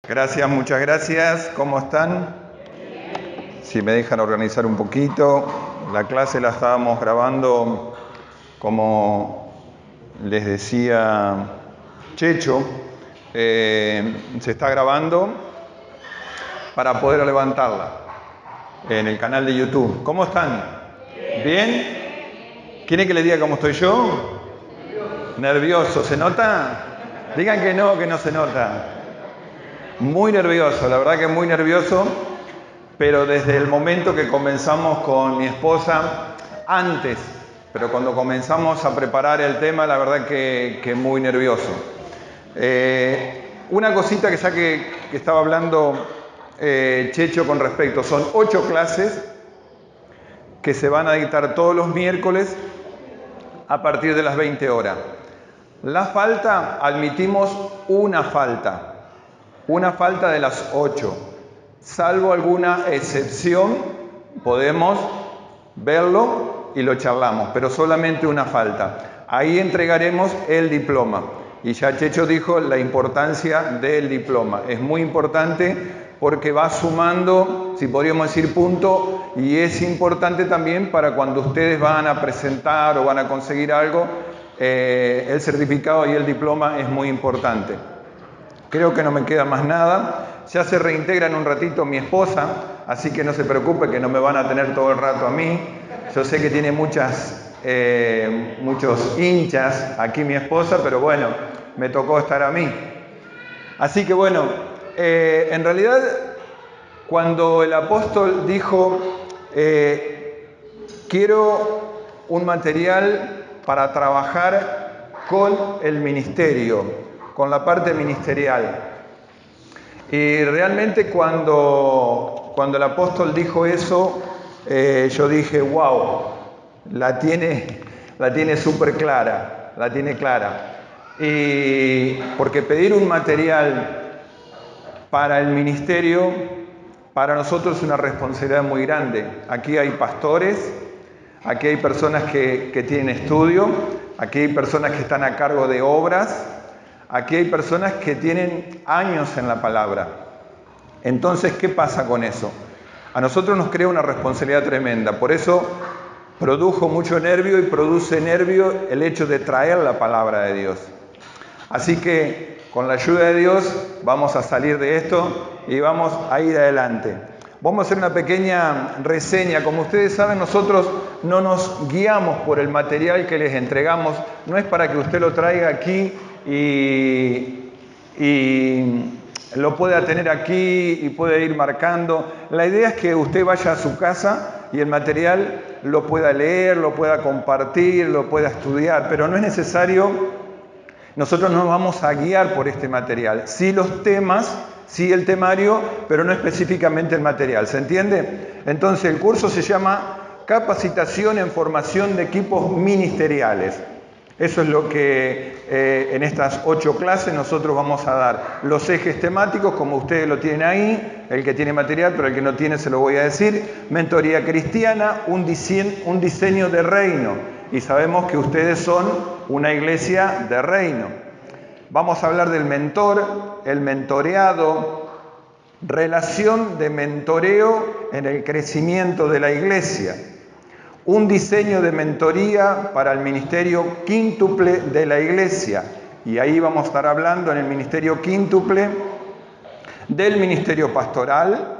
Gracias, muchas gracias. ¿Cómo están? Si me dejan organizar un poquito. La clase la estábamos grabando, como les decía Checho, se está grabando para poder levantarla en el canal de YouTube. ¿Cómo están? ¿Bien? ¿Quieren que les diga cómo estoy yo? Nervioso. ¿Se nota? Digan que no se nota. Muy nervioso, la verdad que muy nervioso, pero desde el momento que comenzamos con mi esposa, antes, pero cuando comenzamos a preparar el tema, la verdad que muy nervioso. Una cosita que ya que estaba hablando Checho con respecto, son 8 clases que se van a dictar todos los miércoles a partir de las 20 horas. La falta, admitimos una falta de las 8. Salvo alguna excepción, podemos verlo y lo charlamos, pero solamente una falta. Ahí entregaremos el diploma. Y ya Checho dijo la importancia del diploma. Es muy importante porque va sumando, si podríamos decir, punto, y es importante también para cuando ustedes van a presentar o van a conseguir algo, el certificado y el diploma es muy importante. Creo que no me queda más nada. Ya se reintegra en un ratito mi esposa, así que no se preocupe que no me van a tener todo el rato a mí. Yo sé que tiene muchos hinchas aquí mi esposa, pero bueno, me tocó estar a mí. Así que bueno, en realidad cuando el apóstol dijo, quiero un material para trabajar con el ministerio, con la parte ministerial. Y realmente cuando el apóstol dijo eso, yo dije, wow, la tiene súper clara, la tiene clara. Y porque pedir un material para el ministerio, para nosotros es una responsabilidad muy grande. Aquí hay pastores, aquí hay personas que tienen estudio, aquí hay personas que están a cargo de obras, aquí hay personas que tienen años en la palabra. Entonces, ¿qué pasa con eso? A nosotros nos crea una responsabilidad tremenda. Por eso produjo mucho nervio y produce nervio el hecho de traer la palabra de Dios. Así que, con la ayuda de Dios, vamos a salir de esto y vamos a ir adelante. Vamos a hacer una pequeña reseña. Como ustedes saben, nosotros no nos guiamos por el material que les entregamos. No es para que usted lo traiga aquí y lo pueda tener aquí y pueda ir marcando. La idea es que usted vaya a su casa y el material lo pueda leer, lo pueda compartir, lo pueda estudiar, pero no es necesario. Nosotros nos vamos a guiar por este material. Sí los temas, sí el temario, pero no específicamente el material. ¿Se entiende? Entonces el curso se llama Capacitación en Formación de Equipos Ministeriales. Eso es lo que en estas 8 clases nosotros vamos a dar. Los ejes temáticos, como ustedes lo tienen ahí, el que tiene material, pero el que no tiene se lo voy a decir. Mentoría cristiana, un diseño de reino. Y sabemos que ustedes son una iglesia de reino. Vamos a hablar del mentor, el mentoreado, relación de mentoreo en el crecimiento de la iglesia. Un diseño de mentoría para el ministerio quíntuple de la iglesia. Y ahí vamos a estar hablando en el ministerio quíntuple del ministerio pastoral,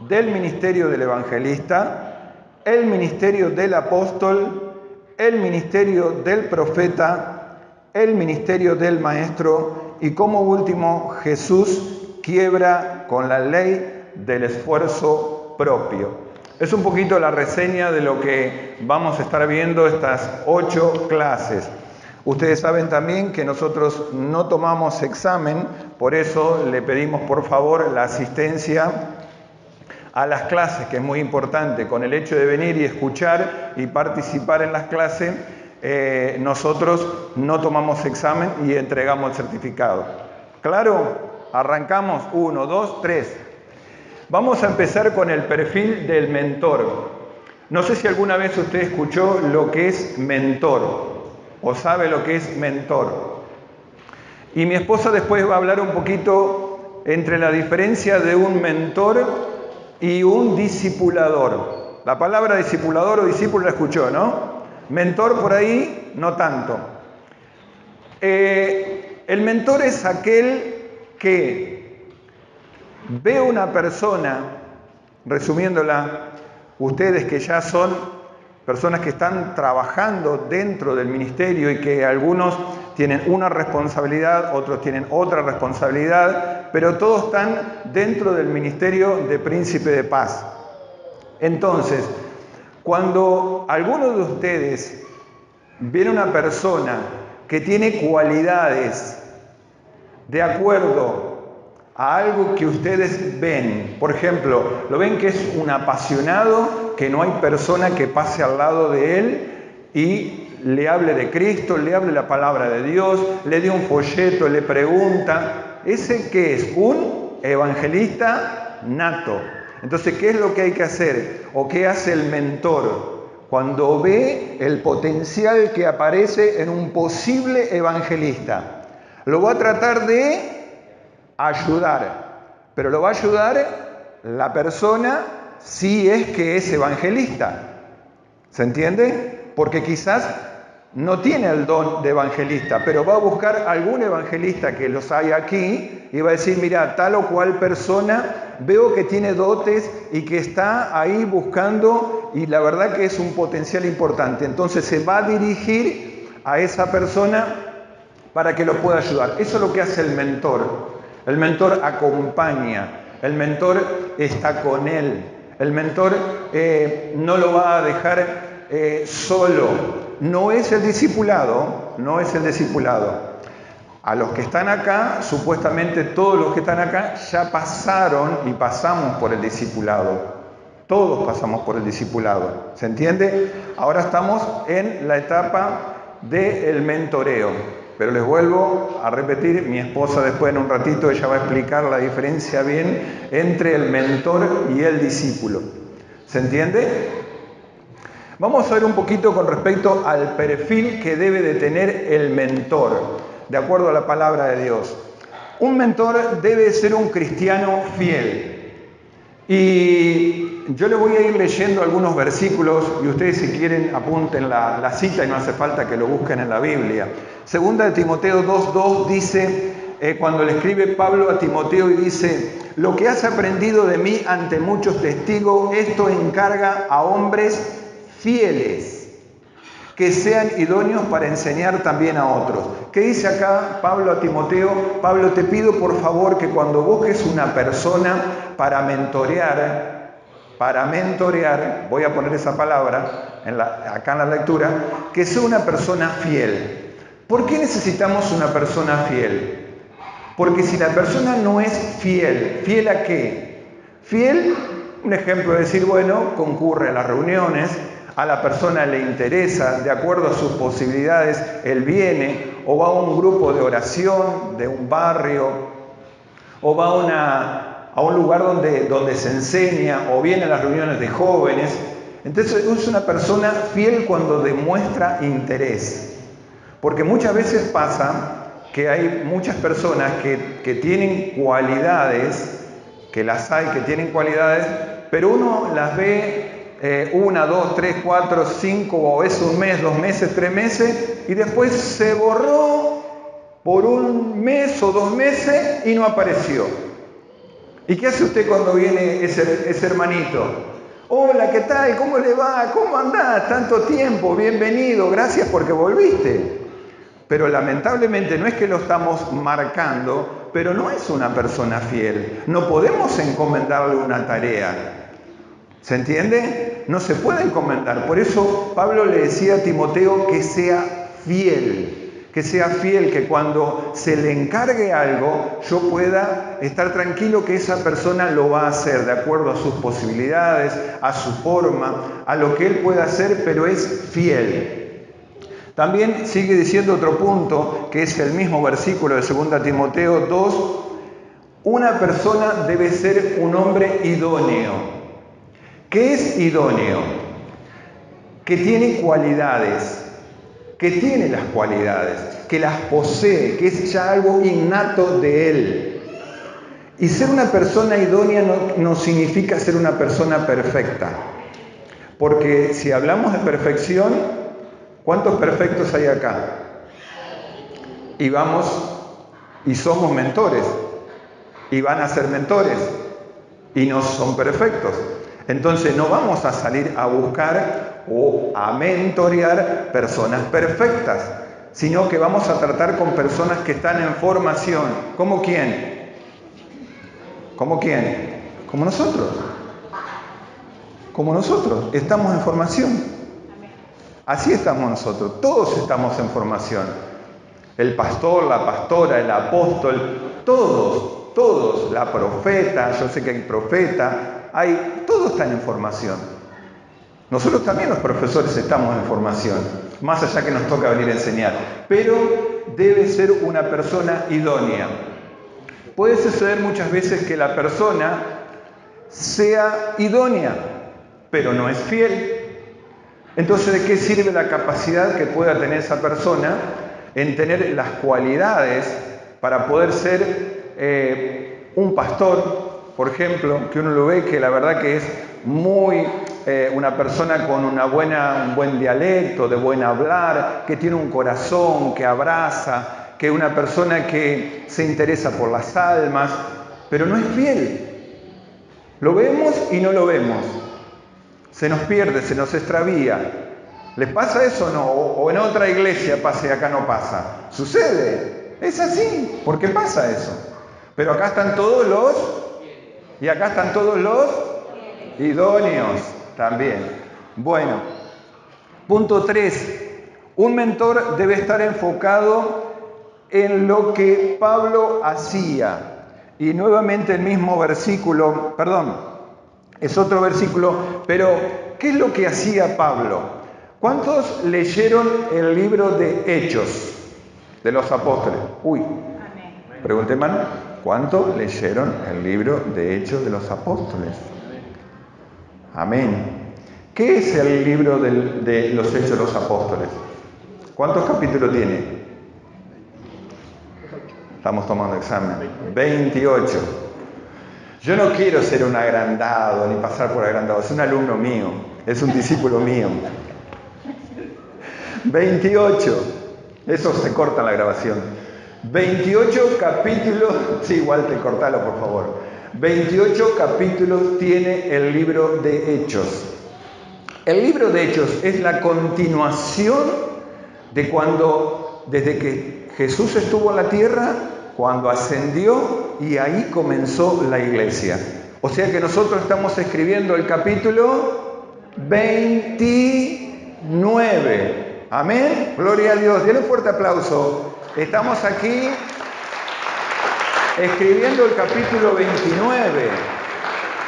del ministerio del evangelista, el ministerio del apóstol, el ministerio del profeta, el ministerio del maestro y como último Jesús quiebra con la ley del esfuerzo propio. Es un poquito la reseña de lo que vamos a estar viendo estas 8 clases. Ustedes saben también que nosotros no tomamos examen, por eso le pedimos por favor la asistencia a las clases, que es muy importante. Con el hecho de venir y escuchar y participar en las clases, nosotros no tomamos examen y entregamos el certificado. ¿Claro? Arrancamos. 1, 2, 3. Vamos a empezar con el perfil del mentor. No sé si alguna vez usted escuchó lo que es mentor o sabe lo que es mentor. Y mi esposa después va a hablar un poquito entre la diferencia de un mentor y un discipulador. La palabra discipulador o discípulo la escuchó, ¿no? Mentor por ahí, no tanto. El mentor es aquel que ve una persona, resumiéndola, ustedes que ya son personas que están trabajando dentro del ministerio y que algunos tienen una responsabilidad, otros tienen otra responsabilidad, pero todos están dentro del ministerio de Príncipe de Paz. Entonces, cuando alguno de ustedes viene una persona que tiene cualidades de acuerdo a algo que ustedes ven, por ejemplo, lo ven que es un apasionado, que no hay persona que pase al lado de él y le hable de Cristo, le hable la palabra de Dios, le dé un folleto, le pregunta, ¿ese qué es? Un evangelista nato. Entonces, ¿qué es lo que hay que hacer? ¿O qué hace el mentor? Cuando ve el potencial que aparece en un posible evangelista, lo va a tratar de ayudar, pero lo va a ayudar la persona si es que es evangelista. ¿Se entiende? Porque quizás no tiene el don de evangelista, pero va a buscar algún evangelista que los hay aquí y va a decir, mira, tal o cual persona veo que tiene dotes y que está ahí buscando y la verdad que es un potencial importante. Entonces se va a dirigir a esa persona para que lo pueda ayudar. Eso es lo que hace el mentor. El mentor acompaña, el mentor está con él, el mentor no lo va a dejar solo. No es el discipulado, no es el discipulado. A los que están acá, supuestamente todos los que están acá ya pasaron y pasamos por el discipulado. Todos pasamos por el discipulado. ¿Se entiende? Ahora estamos en la etapa del mentoreo. Pero les vuelvo a repetir, mi esposa después en un ratito ella va a explicar la diferencia bien entre el mentor y el discípulo. ¿Se entiende? Vamos a ver un poquito con respecto al perfil que debe de tener el mentor, de acuerdo a la palabra de Dios. Un mentor debe ser un cristiano fiel. Y yo les voy a ir leyendo algunos versículos y ustedes si quieren apunten la cita y no hace falta que lo busquen en la Biblia. Segunda de Timoteo 2:2 dice, cuando le escribe Pablo a Timoteo y dice, lo que has aprendido de mí ante muchos testigos, esto encarga a hombres fieles, que sean idóneos para enseñar también a otros. ¿Qué dice acá Pablo a Timoteo? Pablo, te pido por favor que cuando busques una persona para mentorear, voy a poner esa palabra acá en la lectura, que sea una persona fiel. ¿Por qué necesitamos una persona fiel? Porque si la persona no es fiel, ¿fiel a qué? Fiel, un ejemplo es decir, bueno, concurre a las reuniones, a la persona le interesa, de acuerdo a sus posibilidades, él viene, o va a un grupo de oración de un barrio, o va a un lugar donde se enseña, o viene a las reuniones de jóvenes. Entonces es una persona fiel cuando demuestra interés. Porque muchas veces pasa que hay muchas personas que tienen cualidades, que las hay, que tienen cualidades, pero uno las ve 1, 2, 3, 4, 5, o es un mes, 2 meses, 3 meses, y después se borró por 1 mes o 2 meses y no apareció. ¿Y qué hace usted cuando viene ese hermanito? Hola, ¿qué tal? ¿Cómo le va? ¿Cómo andás? Tanto tiempo, bienvenido, gracias porque volviste. Pero lamentablemente no es que lo estamos marcando, pero no es una persona fiel. No podemos encomendarle una tarea. ¿Se entiende? No se puede encomendar. Por eso Pablo le decía a Timoteo que sea fiel, que cuando se le encargue algo, yo pueda estar tranquilo que esa persona lo va a hacer de acuerdo a sus posibilidades, a su forma, a lo que él pueda hacer, pero es fiel. También sigue diciendo otro punto, que es el mismo versículo de 2 Timoteo 2, una persona debe ser un hombre idóneo. ¿Qué es idóneo? Que tiene cualidades, que tiene las cualidades, que las posee, que es ya algo innato de él. Y ser una persona idónea no significa ser una persona perfecta. Porque si hablamos de perfección, ¿cuántos perfectos hay acá? Y somos mentores. Y van a ser mentores. Y no son perfectos. Entonces no vamos a salir a buscar o a mentorear personas perfectas, sino que vamos a tratar con personas que están en formación. ¿Cómo quién? ¿Cómo quién? Como nosotros. Como nosotros. Estamos en formación. Así estamos nosotros. Todos estamos en formación. El pastor, la pastora, el apóstol, todos, la profeta, yo sé que hay profeta, todos están en formación. Nosotros también los profesores estamos en formación, más allá que nos toca venir a enseñar, pero debe ser una persona idónea. Puede suceder muchas veces que la persona sea idónea, pero no es fiel. Entonces, ¿de qué sirve la capacidad que pueda tener esa persona en tener las cualidades para poder ser un pastor, por ejemplo, que uno lo ve que la verdad que es muy una persona con un buen dialecto, de buen hablar, que tiene un corazón, que abraza, que es una persona que se interesa por las almas, pero no es fiel? Lo vemos y no lo vemos. Se nos pierde, se nos extravía. ¿Les pasa eso o no? O en otra iglesia pasa y acá no pasa. Sucede. Es así. ¿Por qué pasa eso? Pero acá están todos los... Y acá están todos los idóneos también. Bueno. Punto 3. Un mentor debe estar enfocado en lo que Pablo hacía. Y nuevamente el mismo versículo, es otro versículo, pero ¿qué es lo que hacía Pablo? ¿Cuántos leyeron el libro de Hechos de los Apóstoles? Pregunté, hermano, ¿cuántos leyeron el libro de Hechos de los Apóstoles? Amén. ¿Qué es el libro de los Hechos de los Apóstoles? ¿Cuántos capítulos tiene? Estamos tomando examen. 28. Yo no quiero ser un agrandado, ni pasar por agrandado. Es un alumno mío, es un discípulo mío. 28. Eso se corta en la grabación. 28 capítulos. Sí, Walter, cortalo, por favor. 28 capítulos tiene el libro de Hechos. El libro de Hechos es la continuación de desde que Jesús estuvo en la tierra, cuando ascendió, y ahí comenzó la iglesia. O sea que nosotros estamos escribiendo el capítulo 29. Amén. Gloria a Dios. Denle un fuerte aplauso. Estamos aquí escribiendo el capítulo 29.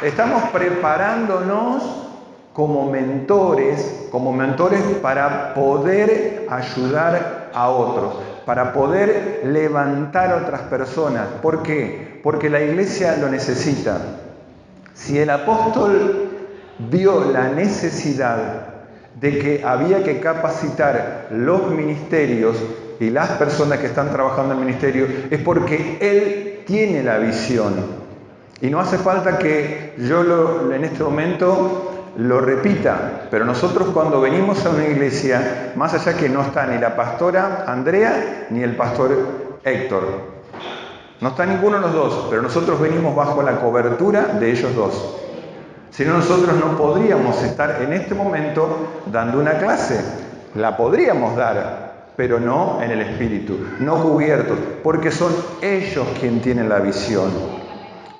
Estamos preparándonos como mentores para poder ayudar a otros, para poder levantar a otras personas. ¿Por qué? Porque la iglesia lo necesita. Si el apóstol vio la necesidad de que había que capacitar los ministerios y las personas que están trabajando en el ministerio, es porque él tiene la visión. Y no hace falta que yo en este momento lo repita, pero nosotros cuando venimos a una iglesia, más allá que no está ni la pastora Andrea ni el pastor Héctor, no está ninguno de los dos, pero nosotros venimos bajo la cobertura de ellos dos. Si no, nosotros no podríamos estar en este momento dando una clase. La podríamos dar, pero no en el espíritu, no cubiertos, porque son ellos quienes tienen la visión.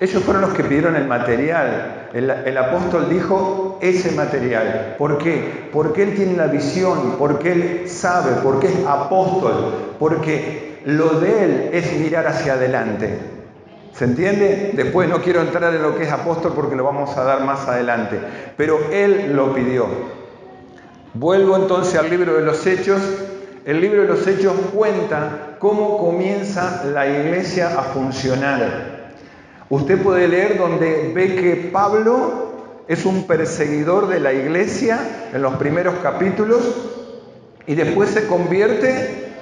Ellos fueron los que pidieron el material. El apóstol dijo ese material. ¿Por qué? Porque él tiene la visión, porque él sabe, porque es apóstol, porque lo de él es mirar hacia adelante. ¿Se entiende? Después no quiero entrar en lo que es apóstol porque lo vamos a dar más adelante. Pero él lo pidió. Vuelvo entonces al libro de los Hechos. El libro de los Hechos cuenta cómo comienza la iglesia a funcionar. Usted puede leer donde ve que Pablo es un perseguidor de la iglesia en los primeros capítulos y después se convierte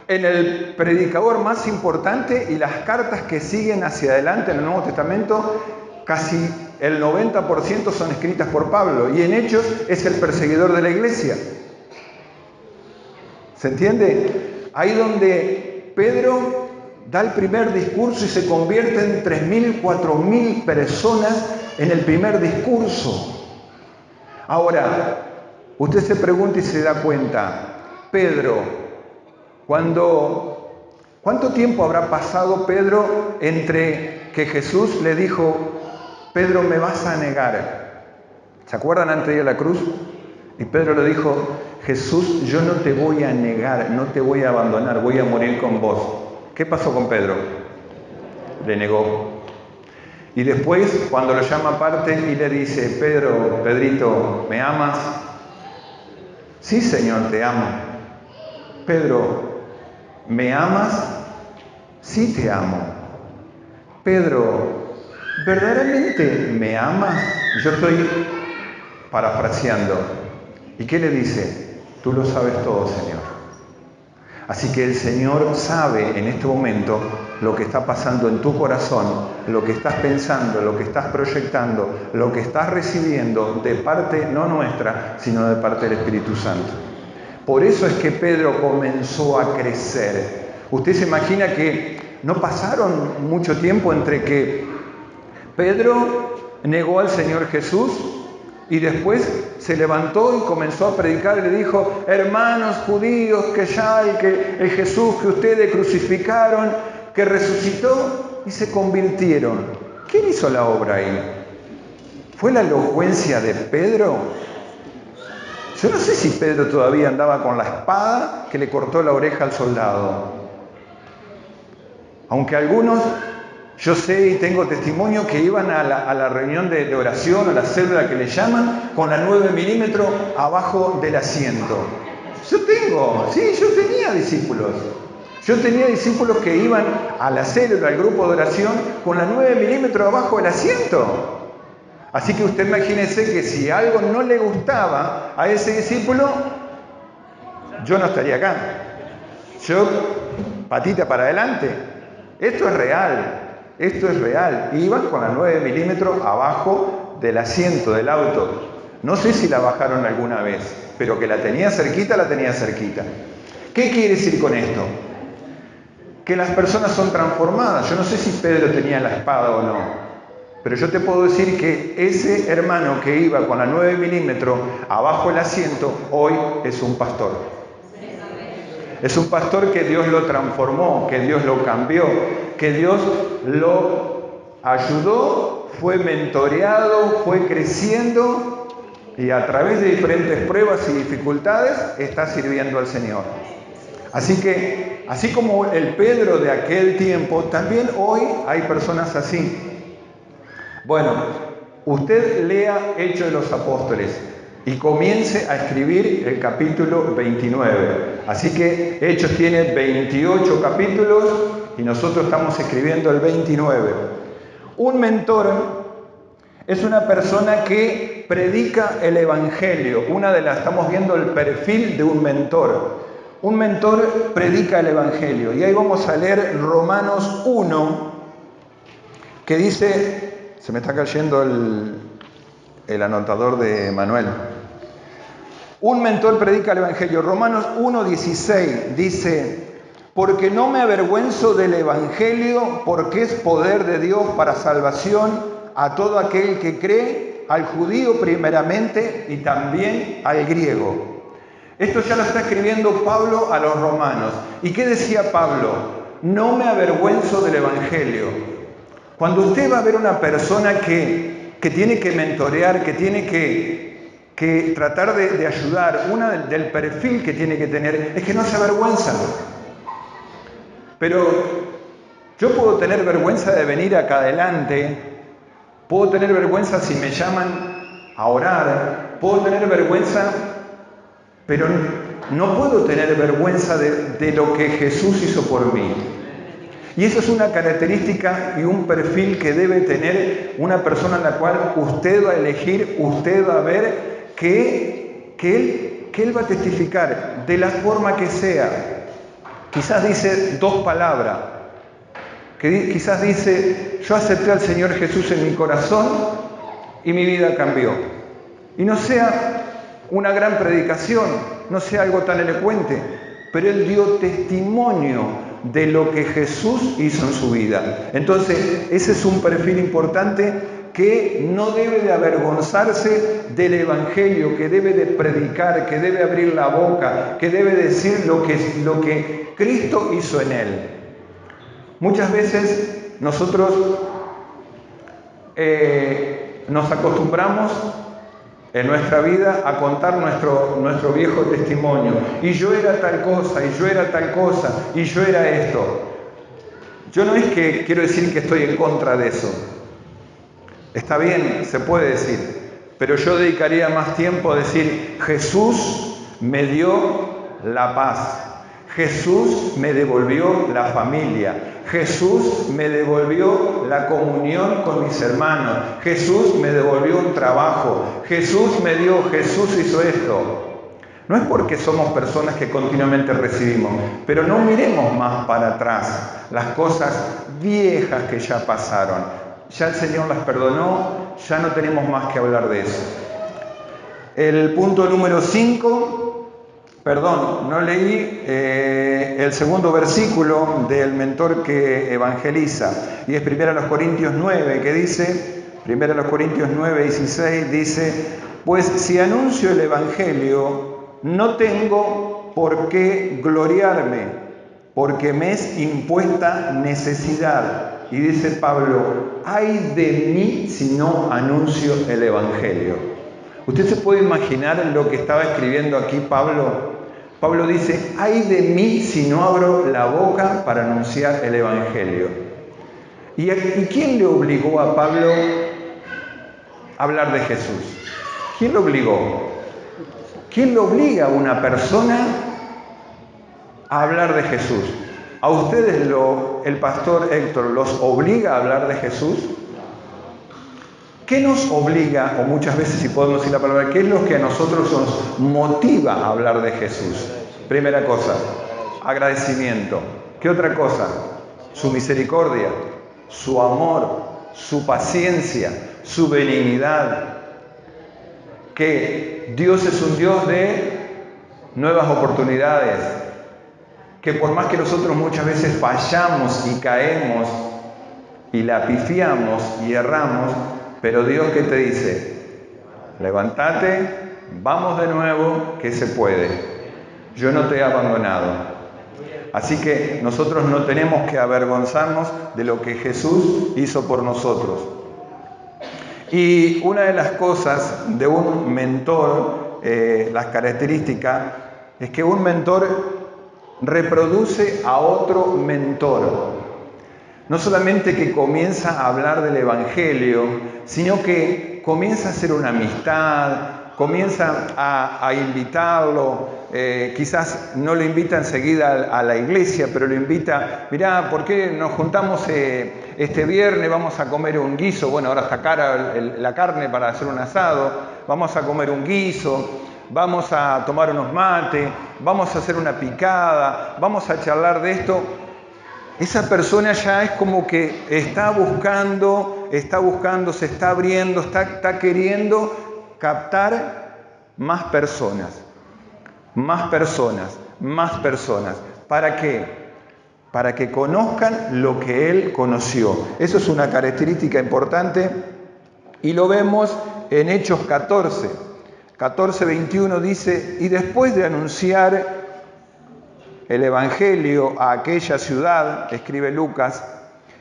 en el predicador más importante, y las cartas que siguen hacia adelante en el Nuevo Testamento, casi el 90% son escritas por Pablo, y en Hechos es el perseguidor de la iglesia. ¿Se entiende? Ahí donde Pedro da el primer discurso y se convierte en 3.000, 4.000 personas en el primer discurso. Ahora, usted se pregunta y se da cuenta, Pedro, ¿cuánto tiempo habrá pasado Pedro entre que Jesús le dijo, Pedro, me vas a negar? ¿Se acuerdan antes de ir a la cruz? Y Pedro le dijo, Jesús, yo no te voy a negar, no te voy a abandonar, voy a morir con vos. ¿Qué pasó con Pedro? Le negó. Y después, cuando lo llama aparte y le dice, Pedrito, ¿me amas? Sí, Señor, te amo. Pedro, ¿me amas? Sí, te amo. Pedro, ¿verdaderamente me amas? Yo estoy parafraseando. ¿Y qué le dice? Tú lo sabes todo, Señor. Así que el Señor sabe en este momento lo que está pasando en tu corazón, lo que estás pensando, lo que estás proyectando, lo que estás recibiendo de parte no nuestra, sino de parte del Espíritu Santo. Por eso es que Pedro comenzó a crecer. Usted se imagina que no pasaron mucho tiempo entre que Pedro negó al Señor Jesús y después se levantó y comenzó a predicar y le dijo, hermanos judíos, que ya el Jesús que ustedes crucificaron, que resucitó, y se convirtieron. ¿Quién hizo la obra ahí? ¿Fue la elocuencia de Pedro? Yo no sé si Pedro todavía andaba con la espada que le cortó la oreja al soldado. Aunque algunos, yo sé y tengo testimonio que iban a la reunión de oración, a la célula que le llaman, con la 9 milímetros abajo del asiento. Yo tenía discípulos. Yo tenía discípulos que iban a la célula, al grupo de oración, con la 9 milímetros abajo del asiento. Así que usted imagínese que si algo no le gustaba a ese discípulo, yo no estaría acá. Yo, patita para adelante. Esto es real. Esto es real. Iban con la 9 milímetros abajo del asiento del auto. No sé si la bajaron alguna vez, pero que la tenía cerquita, la tenía cerquita. ¿Qué quiere decir con esto? Que las personas son transformadas. Yo no sé si Pedro tenía la espada o no, pero yo te puedo decir que ese hermano que iba con la 9 milímetros abajo del asiento, hoy es un pastor. Es un pastor que Dios lo transformó, que Dios lo cambió, que Dios lo ayudó, fue mentoreado, fue creciendo y a través de diferentes pruebas y dificultades está sirviendo al Señor. Así que, así como el Pedro de aquel tiempo, también hoy hay personas así. Bueno, usted lea Hechos de los Apóstoles y comience a escribir el capítulo 29. Así que Hechos tiene 28 capítulos y nosotros estamos escribiendo el 29. Un mentor es una persona que predica el Evangelio. Estamos viendo el perfil de un mentor. Un mentor predica el Evangelio. Y ahí vamos a leer Romanos 1, que dice... Se me está cayendo el anotador de Manuel. Un mentor predica el Evangelio. Romanos 1:16 dice, porque no me avergüenzo del Evangelio, porque es poder de Dios para salvación a todo aquel que cree, al judío primeramente y también al griego. Esto ya lo está escribiendo Pablo a los romanos. ¿Y qué decía Pablo? No me avergüenzo del Evangelio. Cuando usted va a ver una persona que tiene que mentorear, que tiene que tratar de ayudar, del perfil que tiene que tener, es que no se avergüenza. Pero yo puedo tener vergüenza de venir acá adelante, puedo tener vergüenza si me llaman a orar, puedo tener vergüenza, pero no puedo tener vergüenza de lo que Jesús hizo por mí. Y eso es una característica y un perfil que debe tener una persona en la cual usted va a elegir, usted va a ver que él va a testificar de la forma que sea, quizás dice 2 palabras, quizás dice, yo acepté al Señor Jesús en mi corazón y mi vida cambió. Y no sea una gran predicación, no sea algo tan elocuente, pero él dio testimonio de lo que Jesús hizo en su vida. Entonces, ese es un perfil importante que no debe de avergonzarse del Evangelio, que debe de predicar, que debe abrir la boca, que debe decir lo que Cristo hizo en él. Muchas veces nosotros nos acostumbramos en nuestra vida a contar nuestro viejo testimonio. Y yo era tal cosa, y yo era tal cosa, y yo era esto. Yo no es que quiero decir que estoy en contra de eso. Está bien, se puede decir. Pero yo dedicaría más tiempo a decir, Jesús me dio la paz. Jesús me devolvió la familia. Jesús me devolvió la comunión con mis hermanos. Jesús me devolvió un trabajo. Jesús hizo esto. No es porque somos personas que continuamente recibimos, pero no miremos más para atrás las cosas viejas que ya pasaron. Ya el Señor las perdonó, ya no tenemos más que hablar de eso. El punto número 5. No leí el segundo versículo del mentor que evangeliza, y es 1 Corintios 9, que dice, 1 Corintios 9, 16, dice, pues si anuncio el Evangelio, no tengo por qué gloriarme, porque me es impuesta necesidad. Y dice Pablo, ay de mí si no anuncio el Evangelio. ¿Usted se puede imaginar lo que estaba escribiendo aquí Pablo? Pablo dice, ay de mí si no abro la boca para anunciar el Evangelio. ¿Y quién le obligó a Pablo a hablar de Jesús? ¿Quién lo obligó? ¿Quién le obliga a una persona a hablar de Jesús? ¿A ustedes el pastor Héctor los obliga a hablar de Jesús? ¿Qué nos obliga, o muchas veces si podemos decir la palabra, qué es lo que a nosotros nos motiva a hablar de Jesús? Primera cosa, agradecimiento. ¿Qué otra cosa? Su misericordia, su amor, su paciencia, su benignidad. Que Dios es un Dios de nuevas oportunidades. Que por más que nosotros muchas veces fallamos y caemos y la pifiamos y erramos, pero Dios, ¿qué te dice? Levántate, vamos de nuevo, que se puede. Yo no te he abandonado. Así que nosotros no tenemos que avergonzarnos de lo que Jesús hizo por nosotros. Y una de las cosas de un mentor, las características, es que un mentor reproduce a otro mentor. No solamente que comienza a hablar del Evangelio, sino que comienza a hacer una amistad, comienza a invitarlo, quizás no lo invita enseguida a la iglesia, pero lo invita, mirá, ¿por qué nos juntamos este viernes? Vamos a comer un guiso, bueno, ahora está cara la carne para hacer un asado, vamos a comer un guiso, vamos a tomar unos mates, vamos a hacer una picada, vamos a charlar de esto. Esa persona ya es como que está buscando, se está abriendo, está queriendo captar más personas. ¿Para qué? Para que conozcan lo que él conoció. Eso es una característica importante y lo vemos en Hechos 14. 14:21 dice, y después de anunciar el Evangelio a aquella ciudad, escribe Lucas,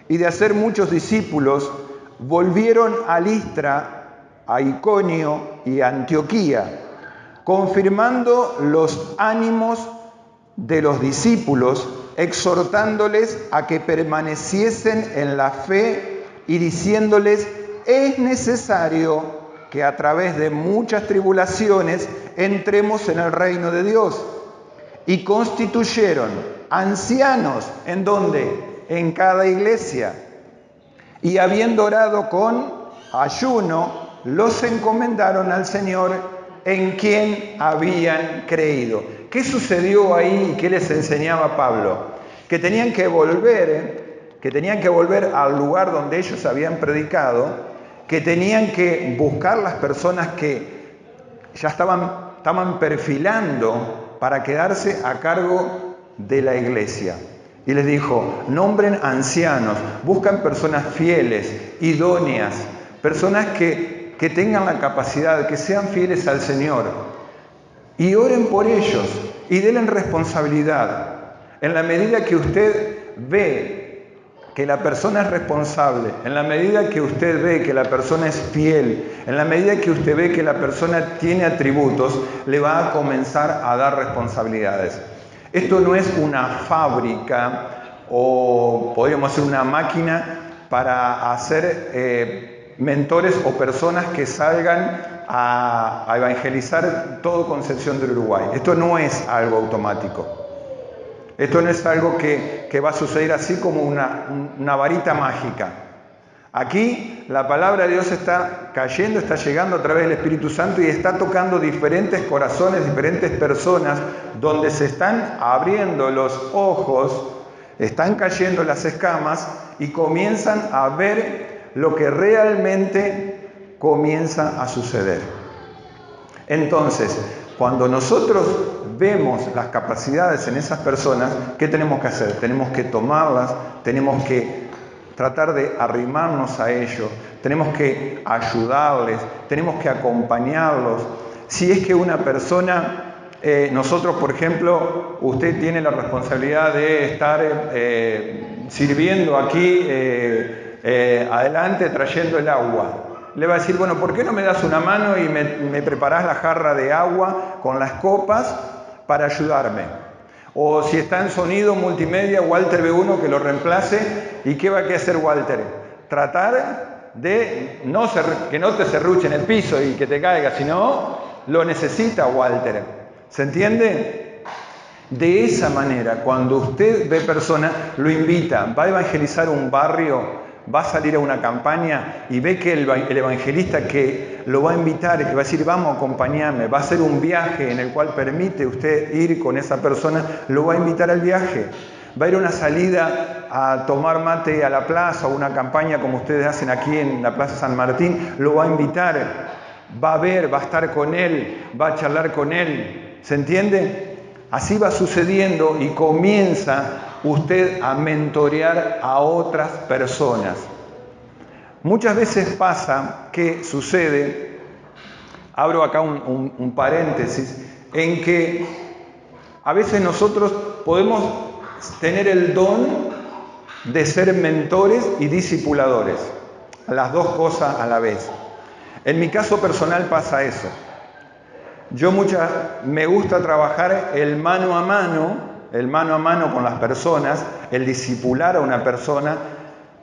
y de hacer muchos discípulos, volvieron a Listra, a Iconio y a Antioquía, confirmando los ánimos de los discípulos, exhortándoles a que permaneciesen en la fe y diciéndoles, es necesario que a través de muchas tribulaciones entremos en el reino de Dios. Y constituyeron ancianos, ¿en dónde? En cada iglesia. Y habiendo orado con ayuno, los encomendaron al Señor en quien habían creído. ¿Qué sucedió ahí y qué les enseñaba Pablo? Que tenían que volver al lugar donde ellos habían predicado, que tenían que buscar las personas que ya estaban perfilando para quedarse a cargo de la iglesia. Y les dijo, nombren ancianos, buscan personas fieles, idóneas, personas que tengan la capacidad, que sean fieles al Señor. Y oren por ellos y denle responsabilidad. En la medida que usted ve que la persona es responsable, en la medida que usted ve que la persona es fiel, en la medida que usted ve que la persona tiene atributos, le va a comenzar a dar responsabilidades. Esto no es una fábrica o podríamos decir una máquina para hacer mentores o personas que salgan a evangelizar todo Concepción del Uruguay. Esto no es algo automático. Esto no es algo que va a suceder así como una varita mágica. Aquí la palabra de Dios está cayendo, está llegando a través del Espíritu Santo y está tocando diferentes corazones, diferentes personas, donde se están abriendo los ojos, están cayendo las escamas y comienzan a ver lo que realmente comienza a suceder. Entonces, cuando nosotros vemos las capacidades en esas personas, ¿qué tenemos que hacer? Tenemos que tomarlas, tenemos que tratar de arrimarnos a ellos, tenemos que ayudarles, tenemos que acompañarlos. Si es que una persona, nosotros por ejemplo, usted tiene la responsabilidad de estar sirviendo aquí adelante trayendo el agua. Le va a decir, bueno, ¿por qué no me das una mano y me preparás la jarra de agua con las copas para ayudarme? O si está en sonido multimedia, Walter B1 que lo reemplace. ¿Y qué va a hacer Walter? Tratar de que no te serruche en el piso y que te caiga, sino lo necesita Walter. ¿Se entiende? De esa manera, cuando usted ve personas, lo invita, va a evangelizar un barrio, va a salir a una campaña y ve que el evangelista que lo va a invitar y que va a decir, vamos, acompañarme, va a hacer un viaje en el cual permite usted ir con esa persona, lo va a invitar al viaje. Va a ir a una salida a tomar mate a la plaza o una campaña como ustedes hacen aquí en la Plaza San Martín, lo va a invitar, va a ver, va a estar con él, va a charlar con él. ¿Se entiende? Así va sucediendo y comienza usted a mentorear a otras personas. Muchas veces pasa que sucede, abro acá un paréntesis, en que a veces nosotros podemos tener el don de ser mentores y discipuladores, las dos cosas a la vez. En mi caso personal pasa eso. Me gusta trabajar el mano a mano con las personas, el discipular a una persona.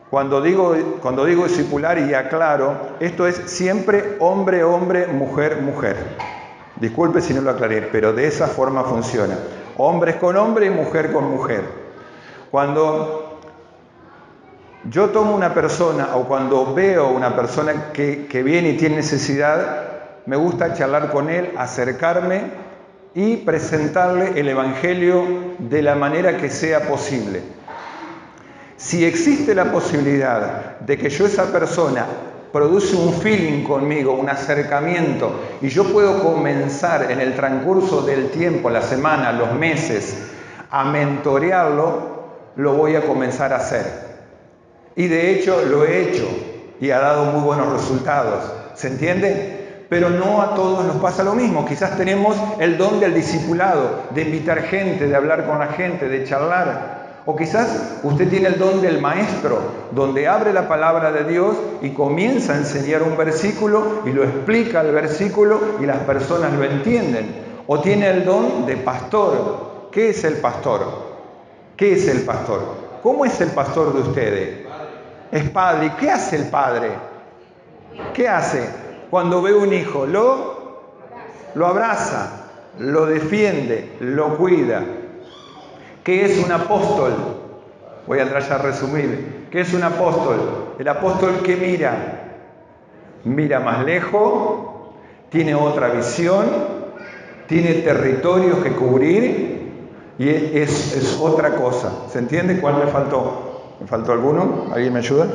Cuando digo discipular y aclaro, esto es siempre hombre, hombre, mujer, mujer. Disculpe si no lo aclaré, pero de esa forma funciona. Hombres con hombre y mujer con mujer. Cuando yo tomo una persona o cuando veo una persona que viene y tiene necesidad, me gusta charlar con él, acercarme y presentarle el Evangelio de la manera que sea posible. Si existe la posibilidad de que esa persona produce un feeling conmigo, un acercamiento, y yo puedo comenzar en el transcurso del tiempo, la semana, los meses, a mentorearlo, lo voy a comenzar a hacer. Y de hecho lo he hecho y ha dado muy buenos resultados. ¿Se entiende? Pero no a todos nos pasa lo mismo. Quizás tenemos el don del discipulado, de invitar gente, de hablar con la gente, de charlar. O quizás usted tiene el don del maestro, donde abre la palabra de Dios y comienza a enseñar un versículo y lo explica el versículo y las personas lo entienden. O tiene el don de pastor. ¿Qué es el pastor? ¿Qué es el pastor? ¿Cómo es el pastor de ustedes? Es padre. ¿Y qué hace el padre? ¿Qué hace? Cuando ve un hijo, lo abraza, lo defiende, lo cuida. ¿Qué es un apóstol? Voy a entrar ya a resumir. ¿Qué es un apóstol? El apóstol que mira más lejos, tiene otra visión, tiene territorios que cubrir y es otra cosa. ¿Se entiende cuál me faltó? ¿Me faltó alguno? ¿Alguien me ayuda?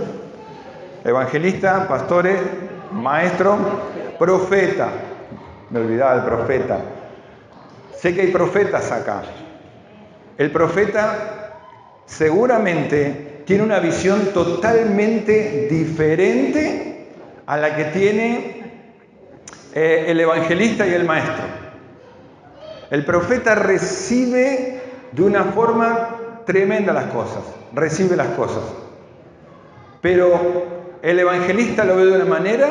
Evangelista, pastores, maestro, profeta. Me olvidaba del profeta. Sé que hay profetas acá. El profeta seguramente tiene una visión totalmente diferente a la que tiene el evangelista y el maestro. El profeta recibe de una forma tremenda las cosas, recibe las cosas. Pero el evangelista lo ve de una manera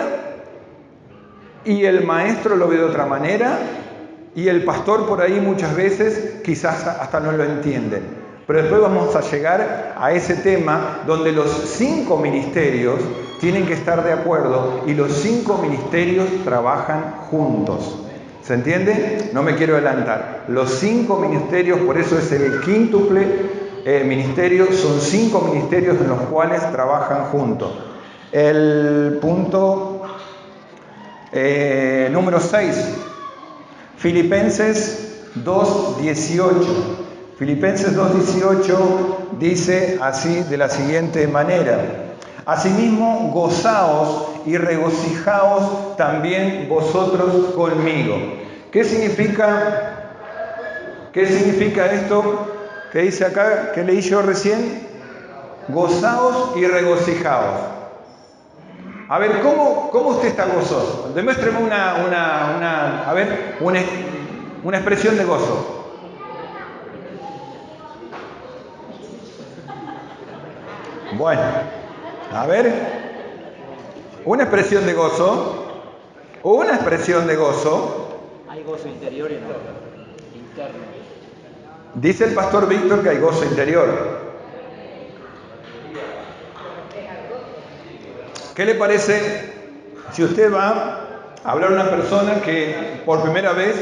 y el maestro lo ve de otra manera y el pastor por ahí muchas veces quizás hasta no lo entienden. Pero después vamos a llegar a ese tema donde los 5 ministerios tienen que estar de acuerdo y los 5 ministerios trabajan juntos. ¿Se entiende? No me quiero adelantar. Los 5 ministerios, por eso es el quíntuple ministerio, son 5 ministerios en los cuales trabajan juntos. El punto número 6, Filipenses 2:18. Filipenses 2:18 dice así, de la siguiente manera: asimismo, gozaos y regocijaos también vosotros conmigo. ¿Qué significa esto que dice acá, que leí yo recién? Gozaos y regocijaos. A ver, ¿cómo usted está gozoso? Demuéstreme una expresión de gozo. Bueno, a ver, una expresión de gozo. Hay gozo interior y no interno. Dice el pastor Víctor que hay gozo interior. ¿Qué le parece si usted va a hablar a una persona que por primera vez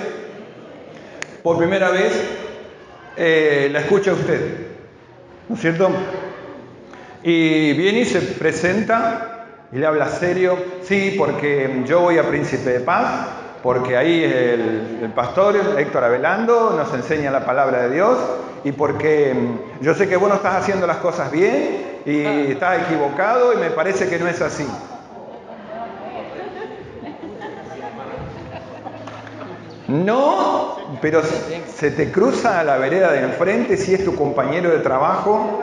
la escucha a usted? ¿No es cierto? Y viene y se presenta y le habla serio. Sí, porque yo voy a Príncipe de Paz, porque ahí el pastor Héctor Avelando nos enseña la palabra de Dios, y porque yo sé que vos no estás haciendo las cosas bien y estás equivocado y me parece que no es así. No, pero se te cruza a la vereda de enfrente, si es tu compañero de trabajo,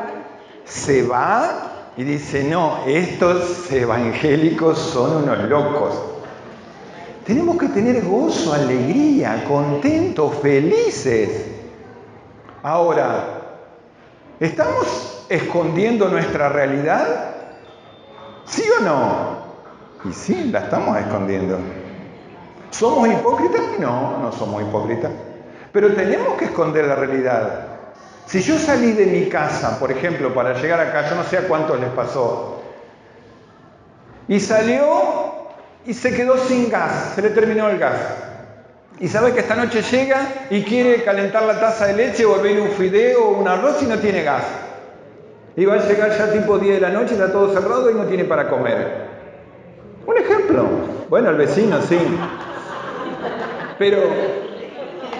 se va y dice: no, estos evangélicos son unos locos. Tenemos que tener gozo, alegría, contentos, felices. Ahora, ¿estamos escondiendo nuestra realidad? ¿Sí o no? Y sí, la estamos escondiendo. ¿Somos hipócritas? No, no somos hipócritas. Pero tenemos que esconder la realidad. Si yo salí de mi casa, por ejemplo, para llegar acá, yo no sé a cuántos les pasó, y salió y se quedó sin gas, se le terminó el gas. Y sabe que esta noche llega y quiere calentar la taza de leche o hervir un fideo o un arroz y no tiene gas. Y va a llegar ya tipo 10 de la noche, está todo cerrado y no tiene para comer. Un ejemplo. Bueno, el vecino sí. Pero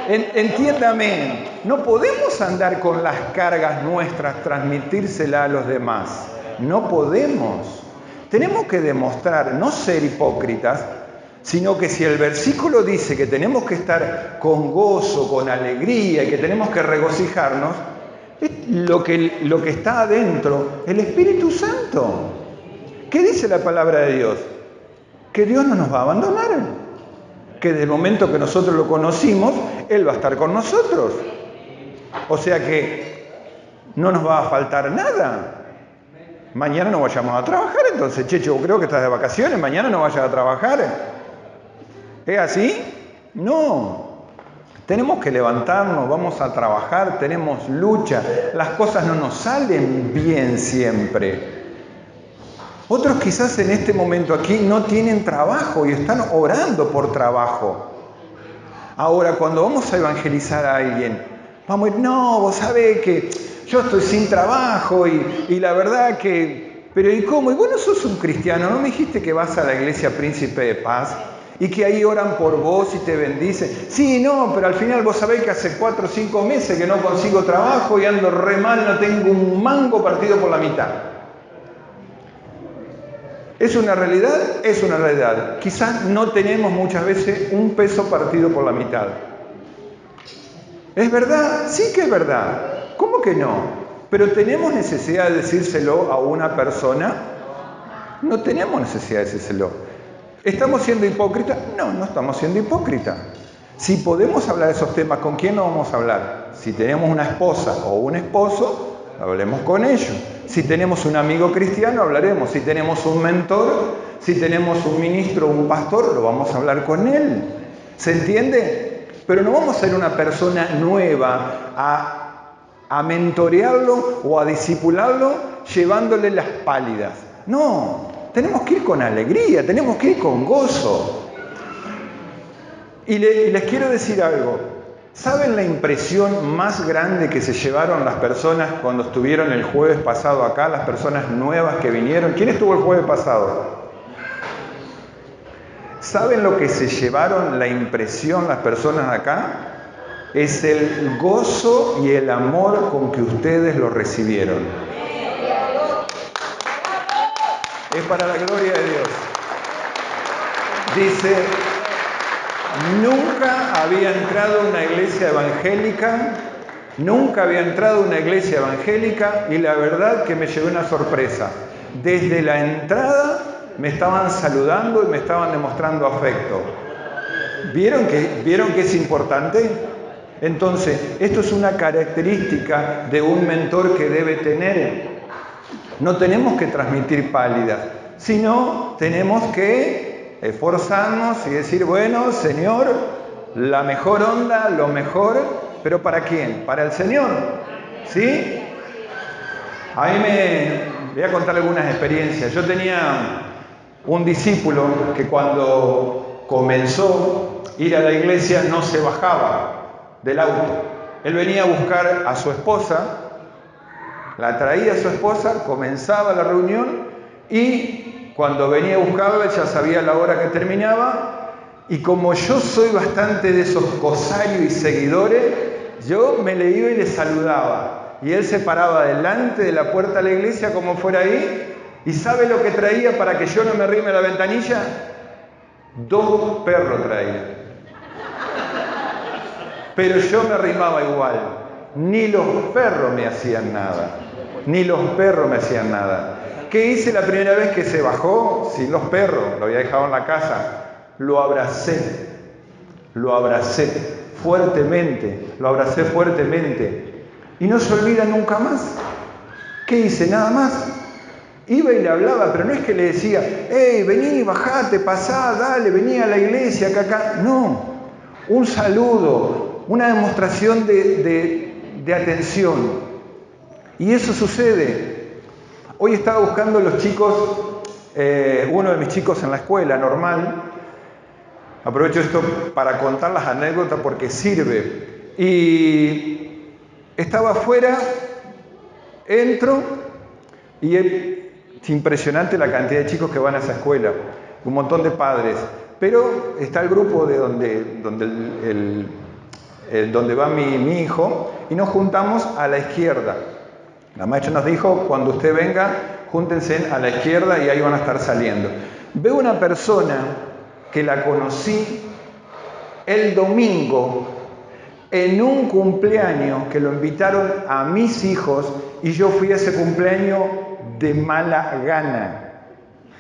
entiéndame, no podemos andar con las cargas nuestras, transmitírselas a los demás. No podemos. Tenemos que demostrar, no ser hipócritas, sino que si el versículo dice que tenemos que estar con gozo, con alegría y que tenemos que regocijarnos, es lo que está adentro, el Espíritu Santo. ¿Qué dice la palabra de Dios? Que Dios no nos va a abandonar. Que desde el momento que nosotros lo conocimos, Él va a estar con nosotros. O sea que no nos va a faltar nada. Mañana no vayamos a trabajar, entonces, Checho, creo que estás de vacaciones, mañana no vayas a trabajar. ¿Es así? No. Tenemos que levantarnos, vamos a trabajar, tenemos lucha. Las cosas no nos salen bien siempre. Otros quizás en este momento aquí no tienen trabajo y están orando por trabajo. Ahora, cuando vamos a evangelizar a alguien, vamos a decir: no, vos sabés que yo estoy sin trabajo y la verdad que... Pero ¿y cómo? Y vos no sos un cristiano, ¿no me dijiste que vas a la iglesia Príncipe de Paz? y que ahí oran por vos y te bendicen. Sí, no, pero al final vos sabés que hace 4 o 5 meses que no consigo trabajo y ando re mal, no tengo un mango partido por la mitad. ¿Es una realidad? Es una realidad. Quizás no tenemos muchas veces un peso partido por la mitad. ¿Es verdad? Sí que es verdad. ¿Cómo que no? Pero ¿tenemos necesidad de decírselo a una persona? No tenemos necesidad de decírselo. ¿Estamos siendo hipócritas? No, no estamos siendo hipócritas. Si podemos hablar de esos temas, ¿con quién no vamos a hablar? Si tenemos una esposa o un esposo, hablemos con ellos. Si tenemos un amigo cristiano, hablaremos. Si tenemos un mentor, si tenemos un ministro o un pastor, lo vamos a hablar con él. ¿Se entiende? Pero no vamos a ser una persona nueva a mentorearlo o a discipularlo llevándole las pálidas. No, tenemos que ir con alegría, tenemos que ir con gozo. Y les quiero decir algo. ¿Saben la impresión más grande que se llevaron las personas cuando estuvieron el jueves pasado acá? Las personas nuevas que vinieron. ¿Quién estuvo el jueves pasado? ¿Saben lo que se llevaron la impresión las personas acá? Es el gozo y el amor con que ustedes lo recibieron. Es para la gloria de Dios. Dice, nunca había entrado a una iglesia evangélica y la verdad que me llevé una sorpresa. Desde la entrada me estaban saludando y me estaban demostrando afecto. ¿Vieron que es importante? Entonces, esto es una característica de un mentor que debe tener. No tenemos que transmitir pálidas, sino tenemos que esforzarnos y decir, bueno, Señor, la mejor onda, lo mejor, pero ¿para quién? Para el Señor, ¿sí? A mí voy a contar algunas experiencias. Yo tenía un discípulo que cuando comenzó a ir a la iglesia no se bajaba del auto. Él venía a buscar a su esposa, la traía a su esposa, comenzaba la reunión y cuando venía a buscarla ya sabía la hora que terminaba y como yo soy bastante de esos cosarios y seguidores, yo me le iba y le saludaba y él se paraba delante de la puerta de la iglesia como fuera ahí y ¿sabe lo que traía para que yo no me arrime a la ventanilla? 2 perros traía. Pero yo me arrimaba igual. Ni los perros me hacían nada. Ni los perros me hacían nada. ¿Qué hice la primera vez que se bajó? Sin los perros, lo había dejado en la casa. Lo abracé fuertemente. Y no se olvida nunca más. ¿Qué hice? Nada más. Iba y le hablaba, pero no es que le decía, hey, vení, bajate, pasá, dale, vení a la iglesia, acá. No, un saludo, una demostración de atención. Y eso sucede. Hoy estaba buscando los chicos, uno de mis chicos en la escuela normal. Aprovecho esto para contar las anécdotas porque sirve. Y estaba afuera, entro y es impresionante la cantidad de chicos que van a esa escuela. Un montón de padres. Pero está el grupo de donde va mi hijo y nos juntamos a la izquierda. La maestra nos dijo, cuando usted venga, júntense a la izquierda y ahí van a estar saliendo. Veo una persona que la conocí el domingo en un cumpleaños que lo invitaron a mis hijos y yo fui a ese cumpleaños de mala gana.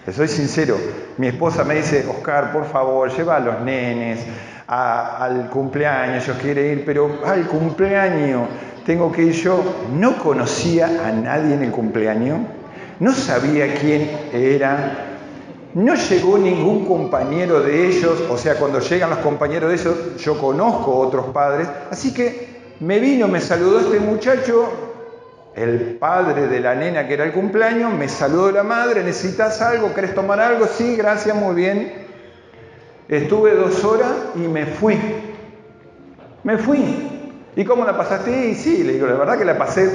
Te soy sincero, mi esposa me dice, Oscar, por favor, lleva a los nenes al cumpleaños, yo quiero ir, pero al cumpleaños tengo que ir yo. No conocía a nadie en el cumpleaños, no sabía quién era, no llegó ningún compañero de ellos, o sea, cuando llegan los compañeros de ellos, yo conozco otros padres, así que me vino, me saludó este muchacho, el padre de la nena que era el cumpleaños, me saludó la madre, ¿necesitas algo? ¿Querés tomar algo? Sí, gracias, muy bien. Estuve 2 horas y me fui. ¿Y cómo la pasaste? Y sí, le digo, la verdad que la pasé